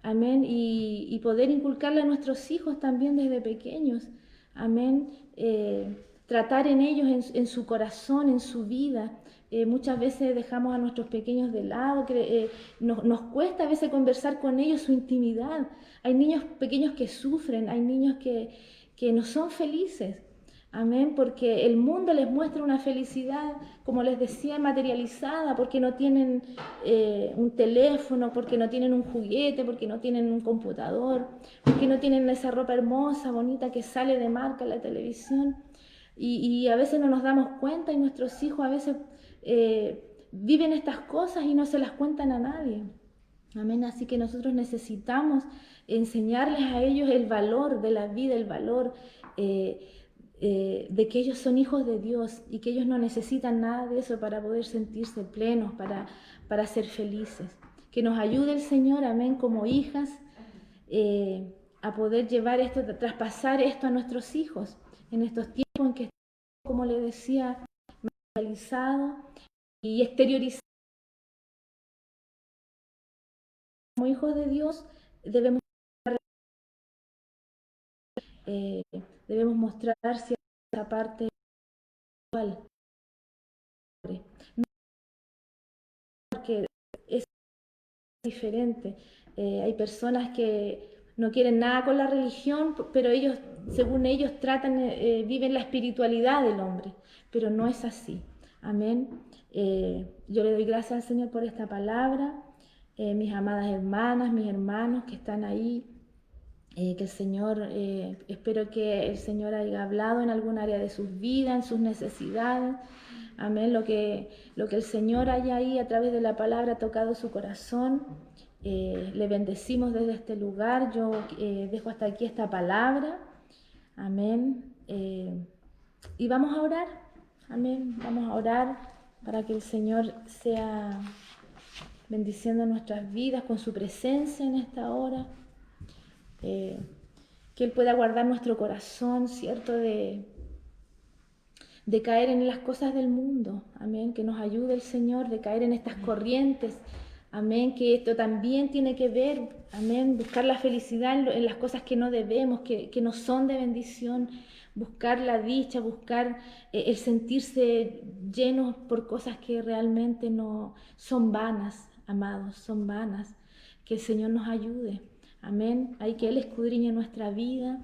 Amén. Y poder inculcarle a nuestros hijos también desde pequeños. Amén. Tratar en ellos, en su corazón, en su vida. Muchas veces dejamos a nuestros pequeños de lado, nos cuesta a veces conversar con ellos su intimidad. Hay niños pequeños que sufren, hay niños que no son felices. Amén, porque el mundo les muestra una felicidad, como les decía, materializada, porque no tienen un teléfono, porque no tienen un juguete, porque no tienen un computador, porque no tienen esa ropa hermosa, bonita que sale de marca en la televisión. Y a veces no nos damos cuenta y nuestros hijos a veces viven estas cosas y no se las cuentan a nadie. Amén, así que nosotros necesitamos enseñarles a ellos el valor de la vida, el valor de que ellos son hijos de Dios y que ellos no necesitan nada de eso para poder sentirse plenos, para ser felices. Que nos ayude el Señor, amén, como hijas, a poder llevar esto, traspasar esto a nuestros hijos en estos tiempos en que estamos, como le decía, materializados y exteriorizados. Como hijos de Dios debemos mostrar cierta parte espiritual, porque es diferente. Hay personas que no quieren nada con la religión, pero ellos, según ellos, viven la espiritualidad del hombre, pero no es así. Amén. Yo le doy gracias al Señor por esta palabra, mis amadas hermanas, mis hermanos que están ahí. Que el Señor, espero que el Señor haya hablado en algún área de sus vidas, en sus necesidades. Amén. Lo que el Señor haya ahí a través de la palabra tocado su corazón. Le bendecimos desde este lugar. Yo dejo hasta aquí esta palabra. Amén. Y vamos a orar. Amén. Vamos a orar para que el Señor sea bendiciendo nuestras vidas con su presencia en esta hora. Que Él pueda guardar nuestro corazón, ¿cierto? De caer en las cosas del mundo, amén, que nos ayude el Señor, de caer en estas corrientes, amén, que esto también tiene que ver, amén, buscar la felicidad en las cosas que no debemos, que no son de bendición, buscar la dicha, buscar el sentirse llenos por cosas que realmente no son vanas, amados, son vanas, que el Señor nos ayude. Amén. Hay que Él escudriñe nuestra vida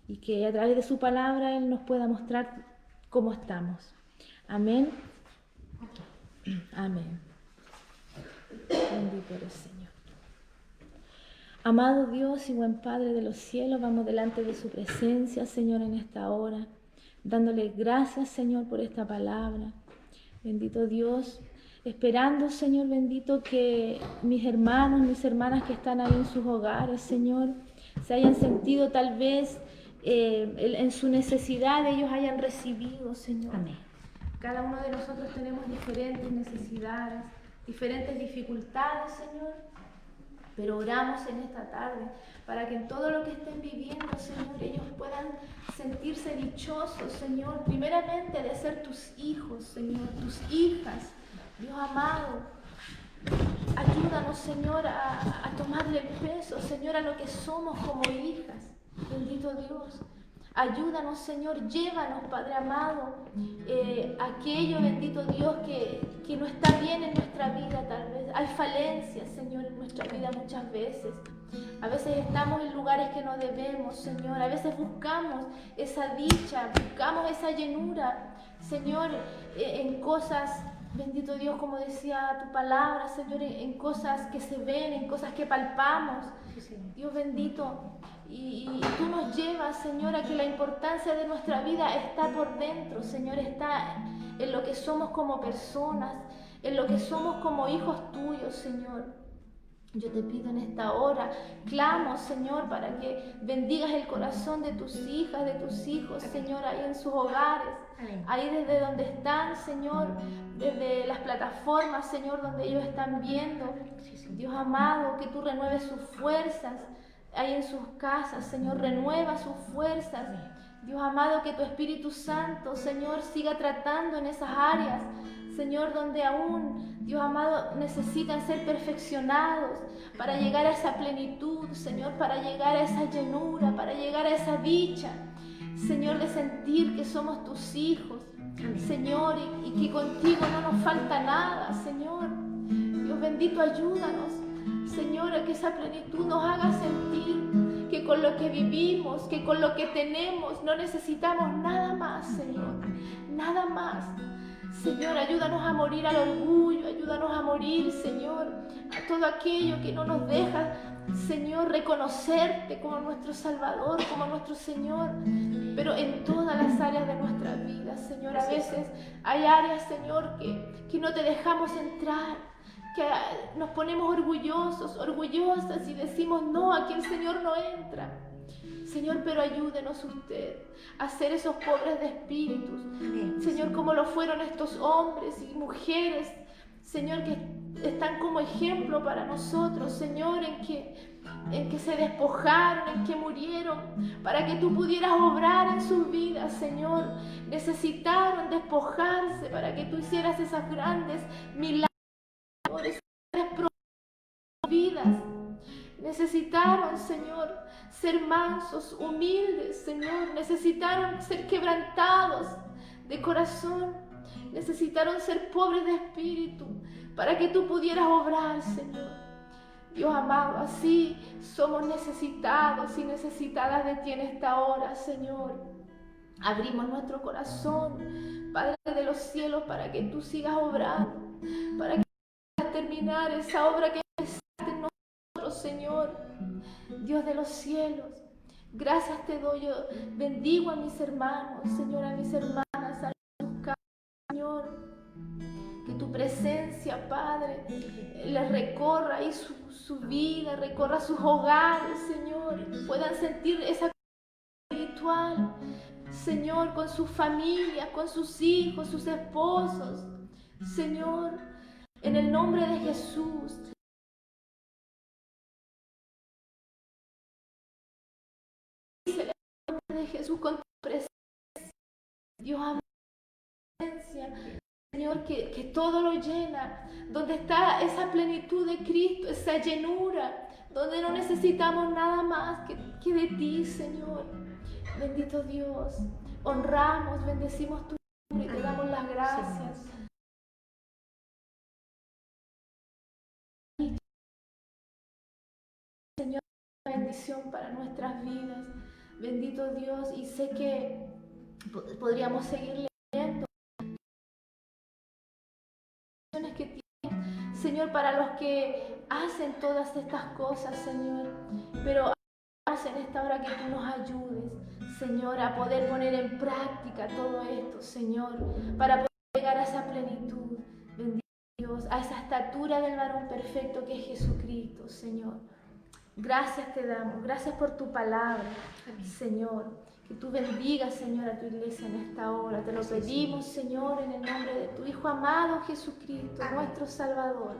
y que a través de su palabra Él nos pueda mostrar cómo estamos. Amén. Amén. Bendito eres, Señor. Amado Dios y buen Padre de los cielos, vamos delante de su presencia, Señor, en esta hora, dándole gracias, Señor, por esta palabra. Bendito Dios. Esperando, Señor bendito, que mis hermanos, mis hermanas que están ahí en sus hogares, Señor, se hayan sentido tal vez en su necesidad, ellos hayan recibido, Señor. Amén. Cada uno de nosotros tenemos diferentes necesidades, diferentes dificultades, Señor, pero oramos en esta tarde para que en todo lo que estén viviendo, Señor, ellos puedan sentirse dichosos, Señor, primeramente de ser tus hijos, Señor, tus hijas. Dios amado, ayúdanos, Señor, a tomarle el peso, Señor, a lo que somos como hijas. Bendito Dios. Ayúdanos, Señor, llévanos, Padre amado, aquello, bendito Dios, que no está bien en nuestra vida tal vez. Hay falencias, Señor, en nuestra vida muchas veces. A veces estamos en lugares que no debemos, Señor. A veces buscamos esa dicha, buscamos esa llenura, Señor, en cosas, bendito Dios, como decía tu palabra, Señor, en cosas que se ven, en cosas que palpamos. Dios bendito. Y tú nos llevas, Señor, a que la importancia de nuestra vida está por dentro, Señor, está en lo que somos como personas, en lo que somos como hijos tuyos, Señor. Yo te pido en esta hora, clamo, Señor, para que bendigas el corazón de tus hijas, de tus hijos, Señor, ahí en sus hogares, ahí desde donde están, Señor, desde las plataformas, Señor, donde ellos están viendo. Dios amado, que tú renueves sus fuerzas ahí en sus casas, Señor, renueva sus fuerzas. Dios amado, que tu Espíritu Santo, Señor, siga tratando en esas áreas, Señor, donde aún, Dios amado, necesitan ser perfeccionados para llegar a esa plenitud, Señor, para llegar a esa llenura, para llegar a esa dicha, Señor, de sentir que somos tus hijos, Señor, y que contigo no nos falta nada, Señor. Dios bendito, ayúdanos, Señor, a que esa plenitud nos haga sentir que con lo que vivimos, que con lo que tenemos, no necesitamos nada más, Señor, nada más. Señor, ayúdanos a morir al orgullo, ayúdanos a morir, Señor, a todo aquello que no nos deja, Señor, reconocerte como nuestro Salvador, como nuestro Señor, pero en todas las áreas de nuestra vida, Señor. A veces hay áreas, Señor, que no te dejamos entrar, que nos ponemos orgullosos, orgullosas y decimos no, aquí el Señor no entra. Señor, pero ayúdenos usted a ser esos pobres de espíritus, Señor, como lo fueron estos hombres y mujeres, Señor, que están como ejemplo para nosotros, Señor, en que se despojaron, en que murieron, para que tú pudieras obrar en sus vidas, Señor. Necesitaron despojarse para que tú hicieras esas grandes milagros, esas grandes vidas. Necesitaron, Señor, ser mansos, humildes, Señor. Necesitaron ser quebrantados de corazón. Necesitaron ser pobres de espíritu para que tú pudieras obrar, Señor. Dios amado, así somos necesitados y necesitadas de ti en esta hora, Señor. Abrimos nuestro corazón, Padre de los cielos, para que tú sigas obrando, para que puedas terminar esa obra que empezaste en nosotros, Señor. Dios de los cielos, gracias te doy. Yo bendigo a mis hermanos, Señor, a mis hermanas, a sus casas, Señor. Que tu presencia, Padre, les recorra ahí su vida, recorra sus hogares, Señor. Puedan sentir esa espiritual, Señor, con sus familias, con sus hijos, sus esposos, Señor, en el nombre de Jesús. De Jesús, con tu presencia, Dios amado, Señor, que todo lo llena, donde está esa plenitud de Cristo, esa llenura, donde no necesitamos nada más que de ti, Señor. Bendito Dios, honramos, bendecimos tu nombre y te damos las gracias. Señor, bendición para nuestras vidas. Bendito Dios, y sé que podríamos seguir leyendo que tienes, Señor, para los que hacen todas estas cosas, Señor, pero en esta hora que tú nos ayudes, Señor, a poder poner en práctica todo esto, Señor, para poder llegar a esa plenitud, bendito Dios, a esa estatura del varón perfecto que es Jesucristo, Señor. Gracias te damos, gracias por tu palabra, Señor. Que tú bendigas, Señor, a tu iglesia en esta hora. Te lo pedimos, Señor, en el nombre de tu Hijo amado Jesucristo, nuestro Salvador.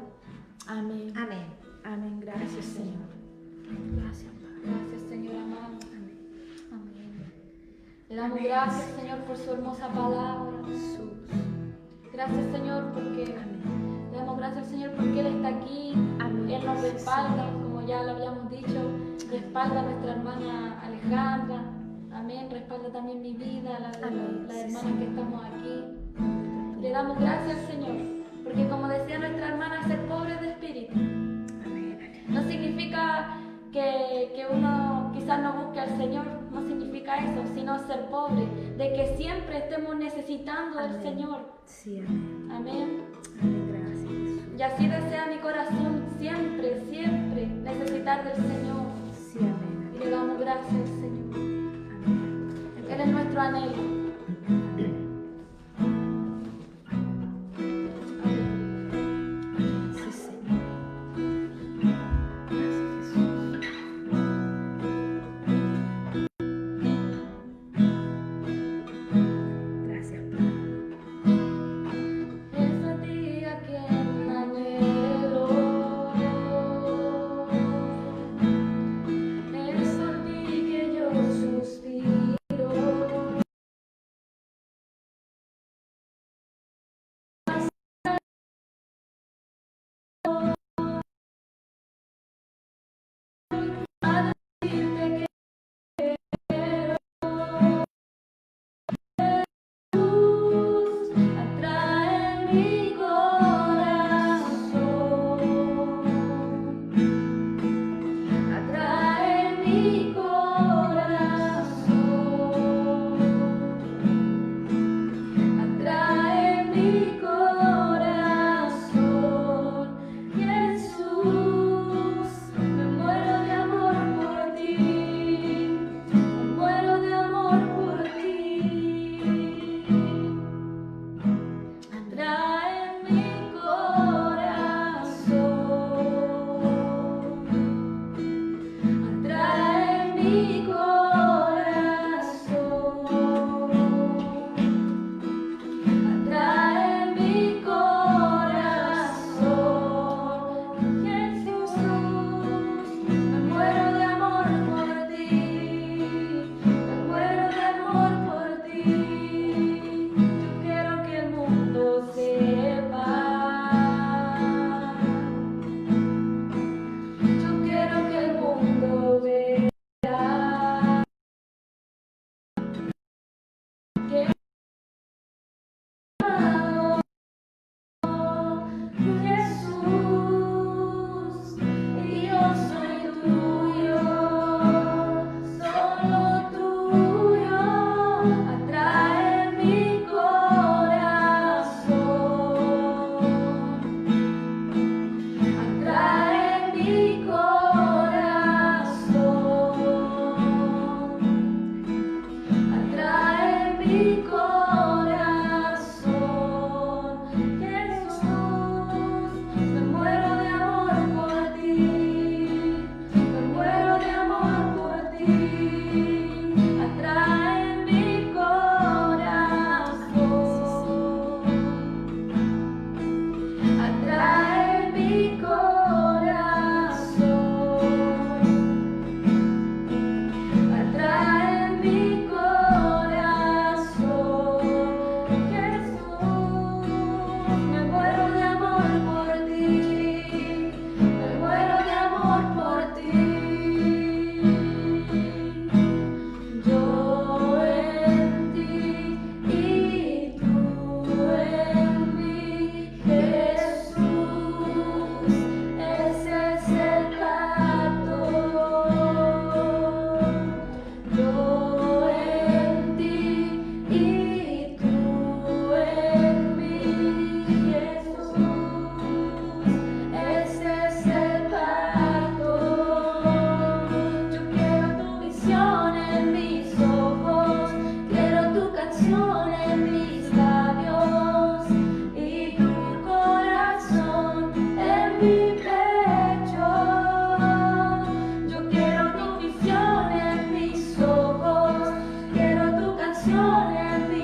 Amén. Amén. Amén. Gracias, Señor. Gracias, Padre. Gracias, Señor amado. Amén. Amén. Le damos gracias, Señor, por su hermosa palabra. Jesús. Gracias, Señor, porque Amén. le damos gracias al Señor porque Él está aquí. Amén. Él nos respalda, como ya lo habíamos dicho, respalda a nuestra hermana Alejandra. Amén, respalda también mi vida, la de Amén. las hermanas que estamos aquí. Le damos gracias al Señor, porque como decía nuestra hermana, ser pobres de espíritu Amén. no significa que uno quizás no busque al Señor, no significa eso, sino ser pobre, de que siempre estemos necesitando del Amén. Señor. Sí, amén. Amén. Amén. Gracias, Jesús. Y así desea mi corazón, siempre, siempre necesitar del Señor. Sí, amén. y le damos gracias, Señor. Él es nuestro anhelo. Sí, Señor. Gracias, Jesús. Gracias, Padre. Es a ti a quien anhelo, es a ti que yo suspiro. A decirte que quiero, Jesús, atrae mi corazón, atrae mi corazón, atrae mi corazón, Jesús, me muero de amor por ti, me muero de amor por ti, atrae mi corazón, atrae mi corazón, atrae mi corazón, Jesús, me muero de amor por ti, me muero de amor por ti, yo quiero que el mundo sepa, yo quiero que el mundo vea que amado Jesús, y yo soy tuyo, solo tuyo, atrae mi corazón, atrae mi corazón, atrae mi corazón, Jesús, me muero de amor por ti, me muero de amor por ti, atrae mi corazón, atrae mi corazón, atrae mi corazón, Jesús, me muero de amor por ti, me muero de amor por ti, yo en ti y tú en mí, Jesús, ese es el pacto. Yo en ti y tú en mí, Jesús, ese es el pacto. Yo quiero tu visión en mis ojos, quiero tu canción en mis labios y tu corazón en mi pecho. Yo quiero tu visión en mis ojos, quiero tu canción en mis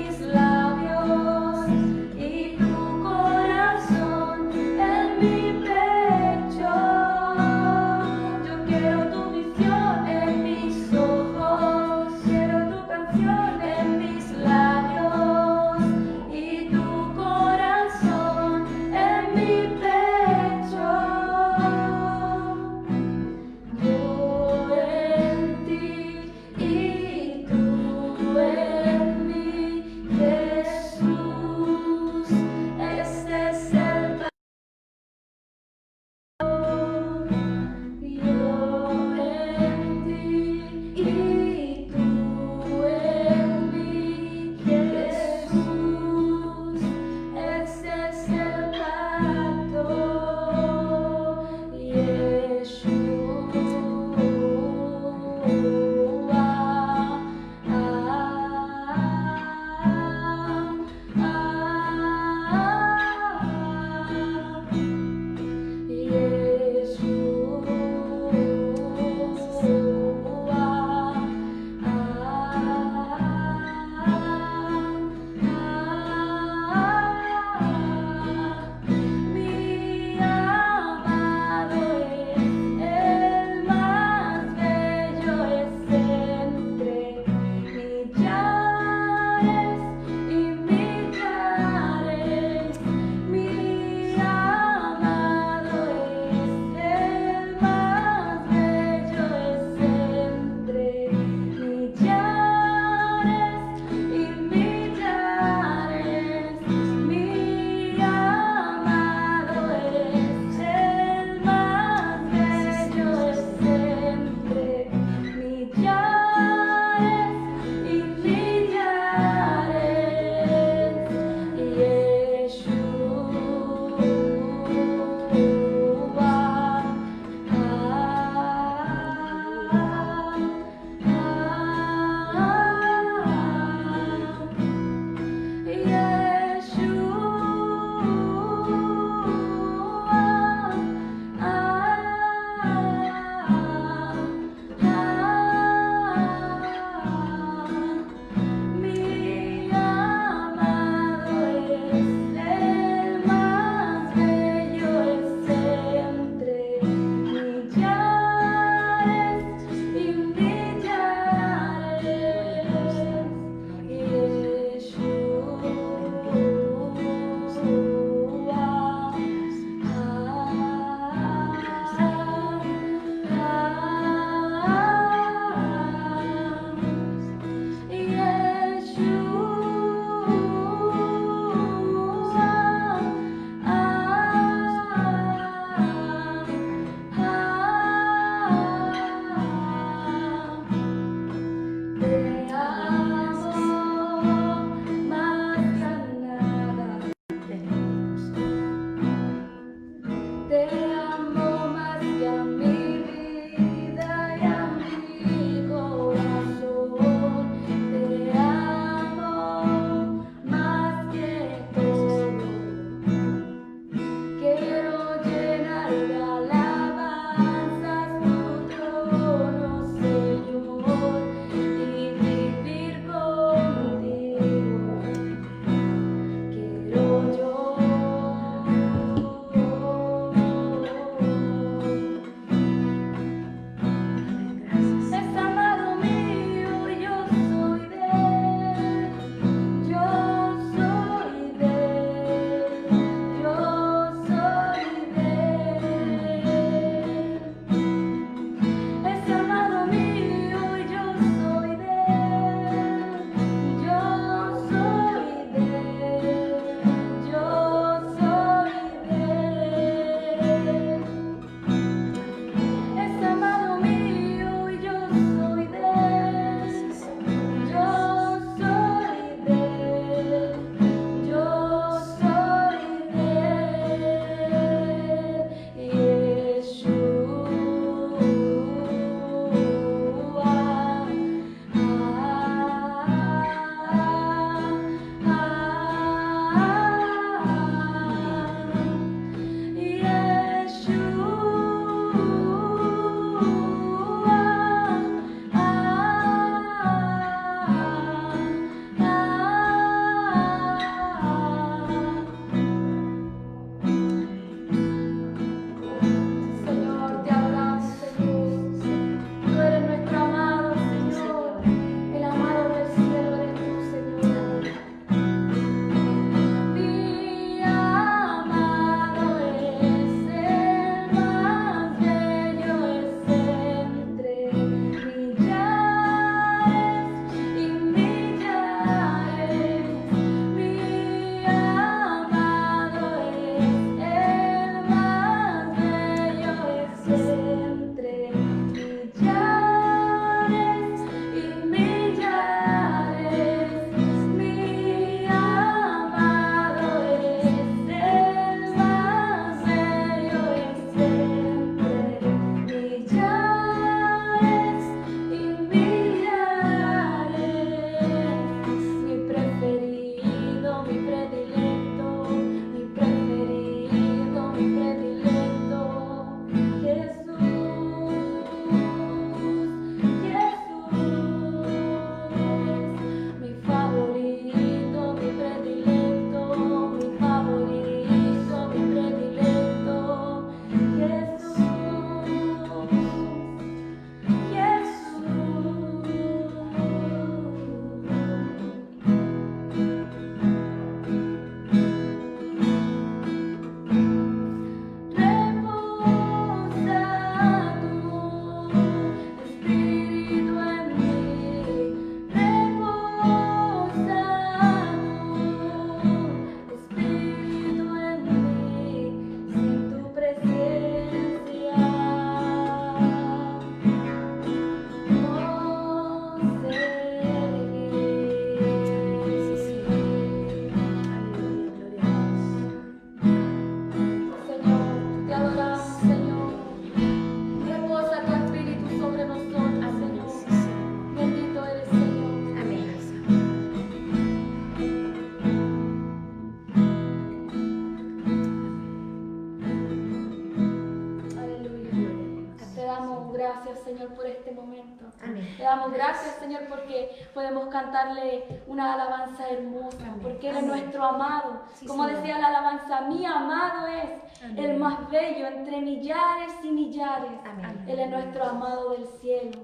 Amén. Le damos gracias, Señor, porque podemos cantarle una alabanza hermosa, porque Él es nuestro amado. Sí, Como Señor. decía la alabanza, mi amado es Amén. el más bello entre millares y millares. Amén. Él es nuestro amado del cielo.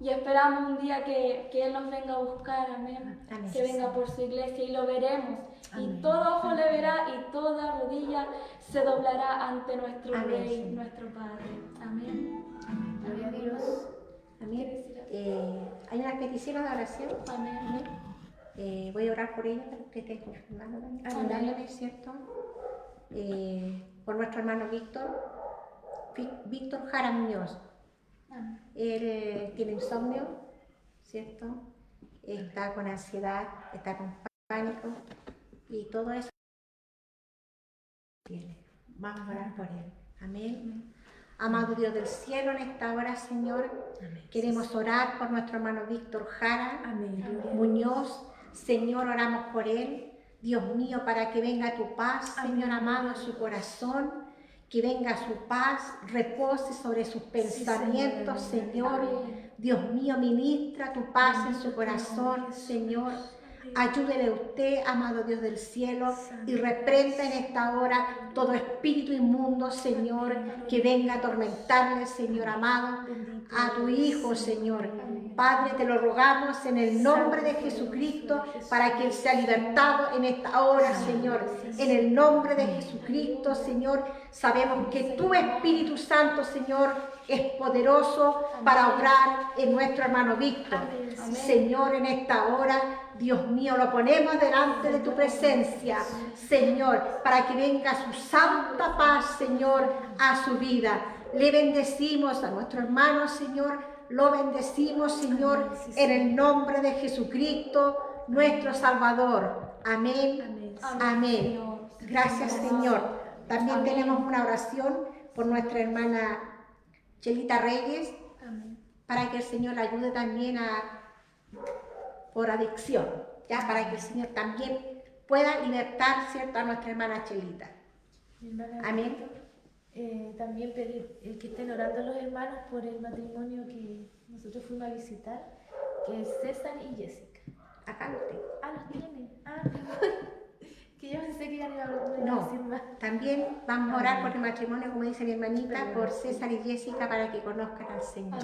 Y esperamos un día que Él nos venga a buscar, amén. Amén. Que venga por su iglesia y lo veremos. Amén. Y todo ojo le verá y toda rodilla se doblará ante nuestro Amén, Rey, Señor. nuestro Padre. Amén. Gloria a Dios. Amén. Hay unas peticiones de oración. Amén. Voy a orar por ellos para que estén confirmando también. Amén. Dándole, ¿cierto? Por nuestro hermano Víctor Jara Muñoz. Amén. Él tiene insomnio, ¿cierto? Está con ansiedad, está con pánico y todo eso tiene. Vamos a orar por él. Amén. Amado Dios del cielo, en esta hora, Señor, Amén. queremos orar por nuestro hermano Víctor Jara Amén. Gloria a Muñoz. Señor, oramos por él. Dios mío, para que venga tu paz, Señor amado, a su corazón. Que venga su paz, repose sobre sus pensamientos, Señor. Dios mío, ministra tu paz en su corazón, Señor. Ayúdele a usted, amado Dios del cielo, y reprenda en esta hora todo espíritu inmundo, Señor, que venga a atormentarle, Señor amado, a tu Hijo, Señor. Padre, te lo rogamos en el nombre de Jesucristo, para que Él sea libertado en esta hora, Señor. En el nombre de Jesucristo, Señor, sabemos que tu Espíritu Santo, Señor, es poderoso para obrar en nuestro hermano Víctor. Señor, en esta hora, Dios mío, lo ponemos delante de tu presencia, Señor, para que venga su santa paz, Señor, a su vida. Le bendecimos a nuestro hermano, Señor, lo bendecimos, Señor, en el nombre de Jesucristo, nuestro Salvador. Amén. Amén. Gracias, Señor. También tenemos una oración por nuestra hermana Chelita Reyes, para que el Señor la ayude también por adicción, ya, para que el Señor también pueda libertar, ¿cierto?, a nuestra hermana Chelita. Amén. También pedir que estén orando los hermanos por el matrimonio que nosotros fuimos a visitar, que es César y Jessica. Acá lo tengo. Los tiene. Que yo pensé que ya no iba a No, decir más. también vamos a orar por el matrimonio, como dice mi hermanita, por César y Jessica, para que conozcan al Señor.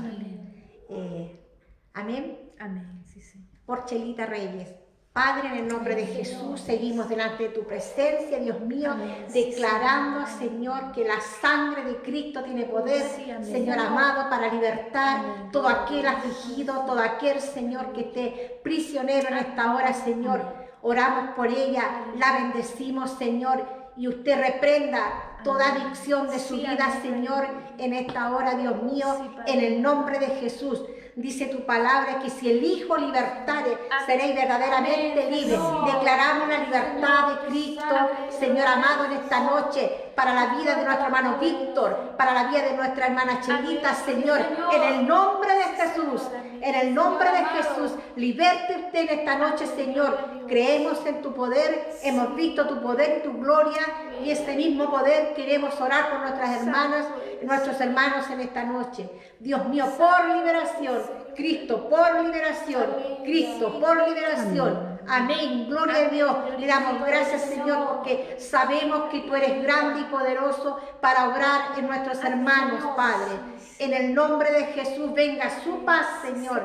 Amén. Amén, sí, sí. Por Chelita Reyes. Padre, en el nombre de Jesús, seguimos delante de tu presencia, Dios mío, declarando, Señor, que la sangre de Cristo tiene poder, Señor amado, para libertar todo aquel afligido, todo aquel, Señor, que esté prisionero en esta hora, Señor. Oramos por ella, la bendecimos, Señor, y usted reprenda toda adicción de su vida, Señor, en esta hora, Dios mío, en el nombre de Jesús. Dice tu palabra que si el Hijo libertare, seréis verdaderamente libres. Declaramos la libertad de Cristo, Señor amado, en esta noche, para la vida de nuestro hermano Víctor, para la vida de nuestra hermana Chelita, Señor, en el nombre de Jesús, en el nombre de Jesús, liberte usted en esta noche, Señor. Creemos en tu poder, hemos visto tu poder y tu gloria, y este mismo poder queremos orar por nuestras hermanas, nuestros hermanos en esta noche. Dios mío, por liberación, Cristo, por liberación, Cristo, por liberación. Amén, gloria a Dios. Le damos gracias, Señor, porque sabemos que tú eres grande y poderoso para obrar en nuestros hermanos, Padre. En el nombre de Jesús, venga su paz, Señor,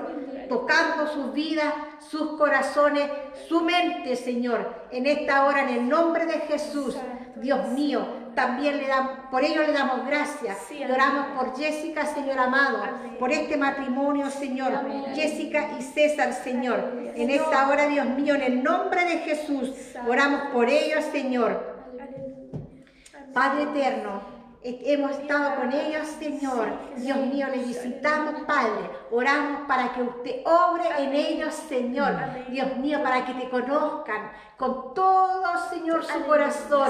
tocando sus vidas, sus corazones, su mente, Señor. En esta hora, en el nombre de Jesús, Dios mío, también por ello le damos gracias. Le oramos por Jessica, Señor amado, por este matrimonio, Señor. Jessica y César, Señor. En esta hora, Dios mío, en el nombre de Jesús, oramos por ellos, Señor. Padre eterno, hemos estado con ellos, Señor. Dios mío, les visitamos, Padre. Oramos para que usted obre en ellos, Señor. Dios mío, para que te conozcan con todo, Señor, su corazón.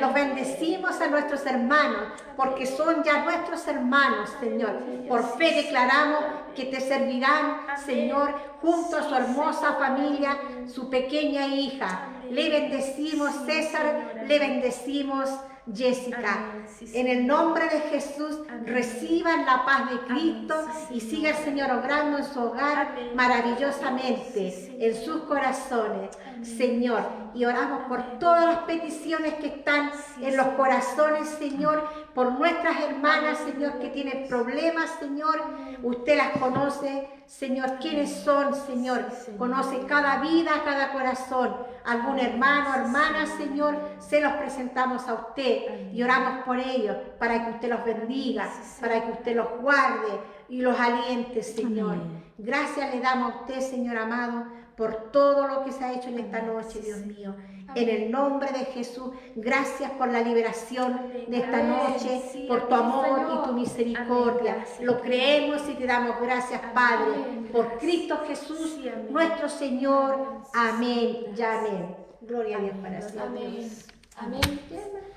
Los bendecimos a nuestros hermanos, porque son ya nuestros hermanos, Señor. Por fe declaramos que te servirán, Señor, junto a su hermosa familia, su pequeña hija. Le bendecimos, César, le bendecimos, Jessica. En el nombre de Jesús, reciban la paz de Cristo y siga el Señor obrando en su hogar maravillosamente, en sus corazones, Señor. Y oramos por todas las peticiones que están en los corazones, Señor, por nuestras hermanas, Señor, que tienen problemas, Señor. Usted las conoce, Señor, quiénes son, Señor. Conoce cada vida, cada corazón. Algún hermano, hermana, Señor, se los presentamos a usted y oramos por ellos para que usted los bendiga, para que usted los guarde y los aliente, Señor. Gracias le damos a usted, Señor amado, por todo lo que se ha hecho en esta noche, Dios mío. En el nombre de Jesús, gracias por la liberación de esta noche, por tu amor y tu misericordia. Lo creemos y te damos gracias, Padre, por Cristo Jesús, nuestro Señor. Amén y amén. Gloria a Dios para siempre. Amén. Amén.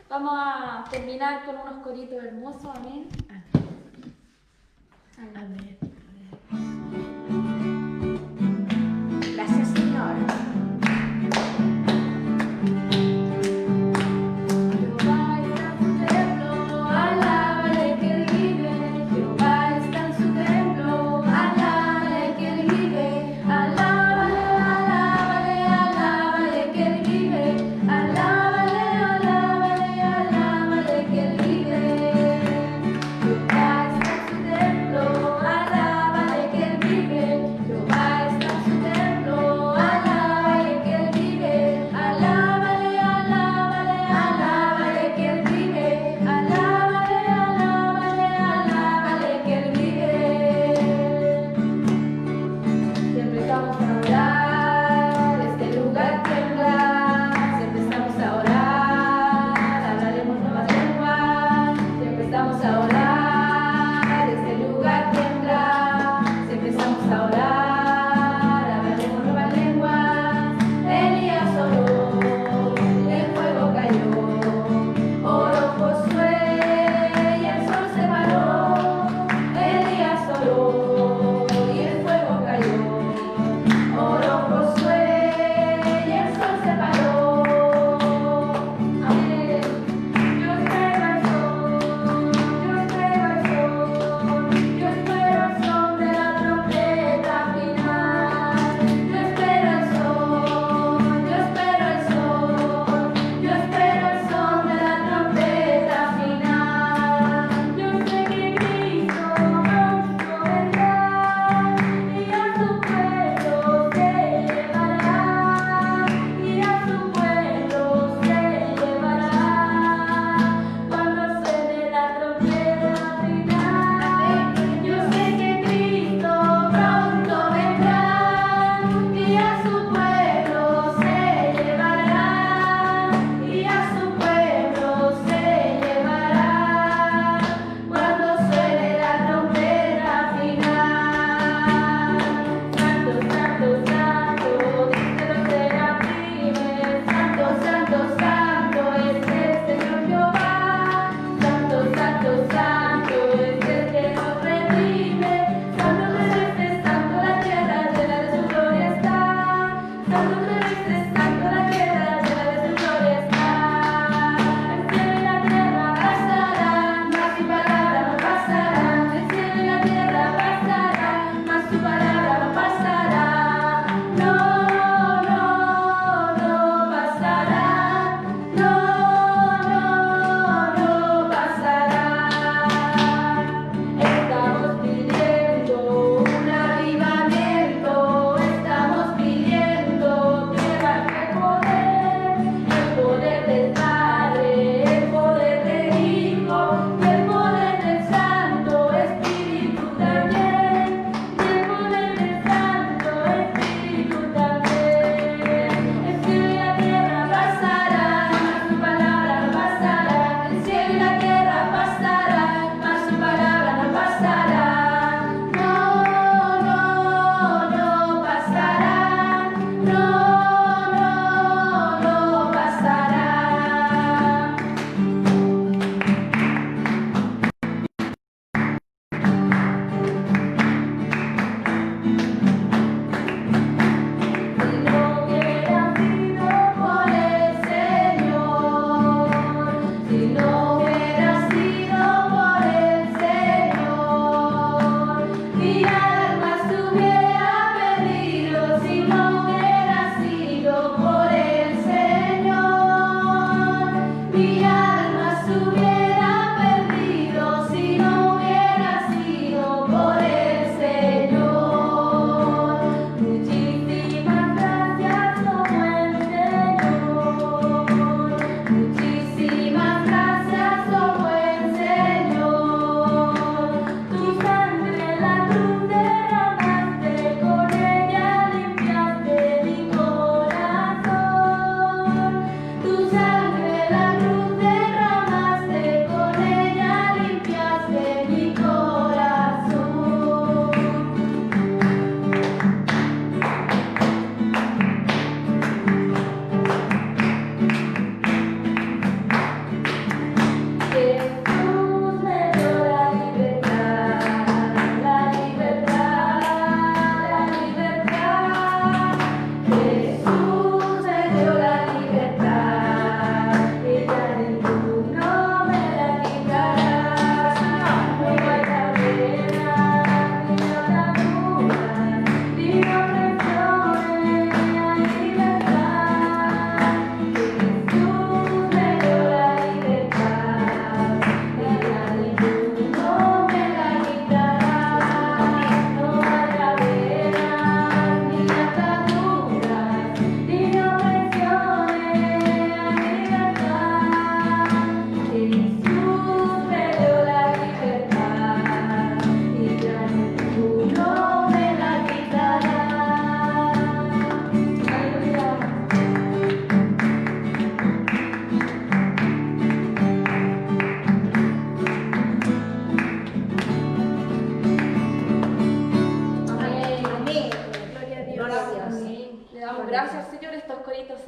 Vamos a terminar con unos coritos hermosos. Amén. Amén. Gracias, Señor. Jehová está en su templo, alábale que él vive. Jehová está en su templo, alábale que él vive. Alábale, alábale, alábale que él vive. Alábale, alábale, alábale que él vive. Jehová está en su templo, alábale.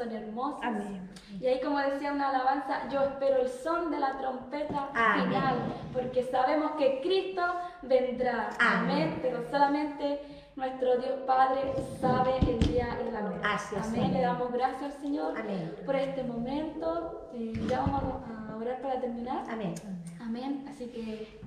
son hermosos. Amén. Y ahí, como decía una alabanza, yo espero el son de la trompeta Amén. final, porque sabemos que Cristo vendrá. Amén. Pero solamente nuestro Dios Padre sabe el día y la hora. Así es, Amén. amén. Le damos gracias al Señor Amén. por este momento. Ya vamos a orar para terminar. Amén. Amén. Así que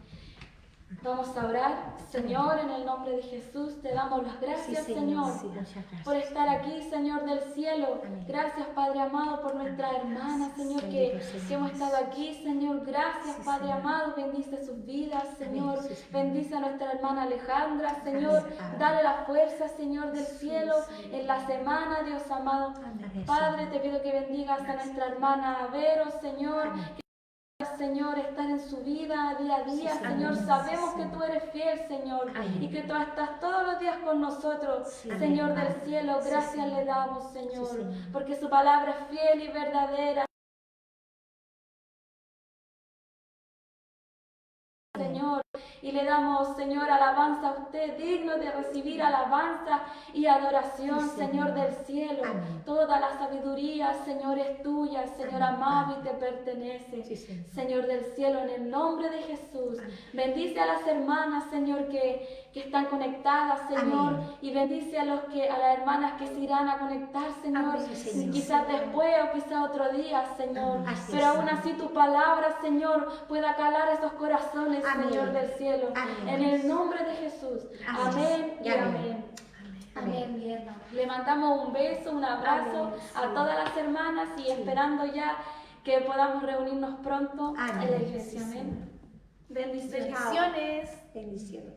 vamos a orar. Señor, en el nombre de Jesús, te damos las gracias, Señor, Sí, muchas gracias. por estar aquí, Señor del cielo. Amén. Gracias, Padre amado, por nuestras hermanas, Señor, que hemos estado aquí, Señor. Gracias, Sí, Padre Señor. amado. Bendice sus vidas, Señor. Sí, Señor. Bendice a nuestra hermana Alejandra, Señor. Amén. Dale la fuerza, Señor del Sí, cielo, Señor. en la semana, Dios amado. Amén. Padre, te pido que bendigas a nuestra hermana Vero, Señor. Amén. Señor, estar en su vida día a día, Sí, Señor. amén. Sabemos Sí, que Señor. tú eres fiel, Señor, Amén. y que tú estás todos los días con nosotros, Sí, Señor amén. del cielo. Sí, Gracias Señor. le damos, Señor, Sí, Señor. porque su palabra es fiel y verdadera. Señor, y le damos, Señor, alabanza a usted, digno de recibir alabanza y adoración, Sí, Señor. Señor del cielo. Amén. Toda la sabiduría, Señor, es tuya, Señor Amén. amado, y te pertenece. Sí, Señor. Señor del cielo, en el nombre de Jesús, Amén. bendice a las hermanas, Señor, que están conectadas, Señor, Amén. y bendice a las hermanas que se irán a conectar, Señor, Amén, Señor. quizás después o quizás otro día, Señor, Amén. Así pero es, aún Señor. así tu palabra, Señor, pueda calar esos corazones, Amén. Señor del cielo, Amén. en el nombre de Jesús. Así es. Amén y Amén. amén. Amén. Amén, mi hermano. Le mandamos un beso, un abrazo Amén, a sí. todas las hermanas y esperando ya que podamos reunirnos pronto Amén. en la iglesia. Sí, Amén. Bendiciones. Bendiciones. Bendiciones.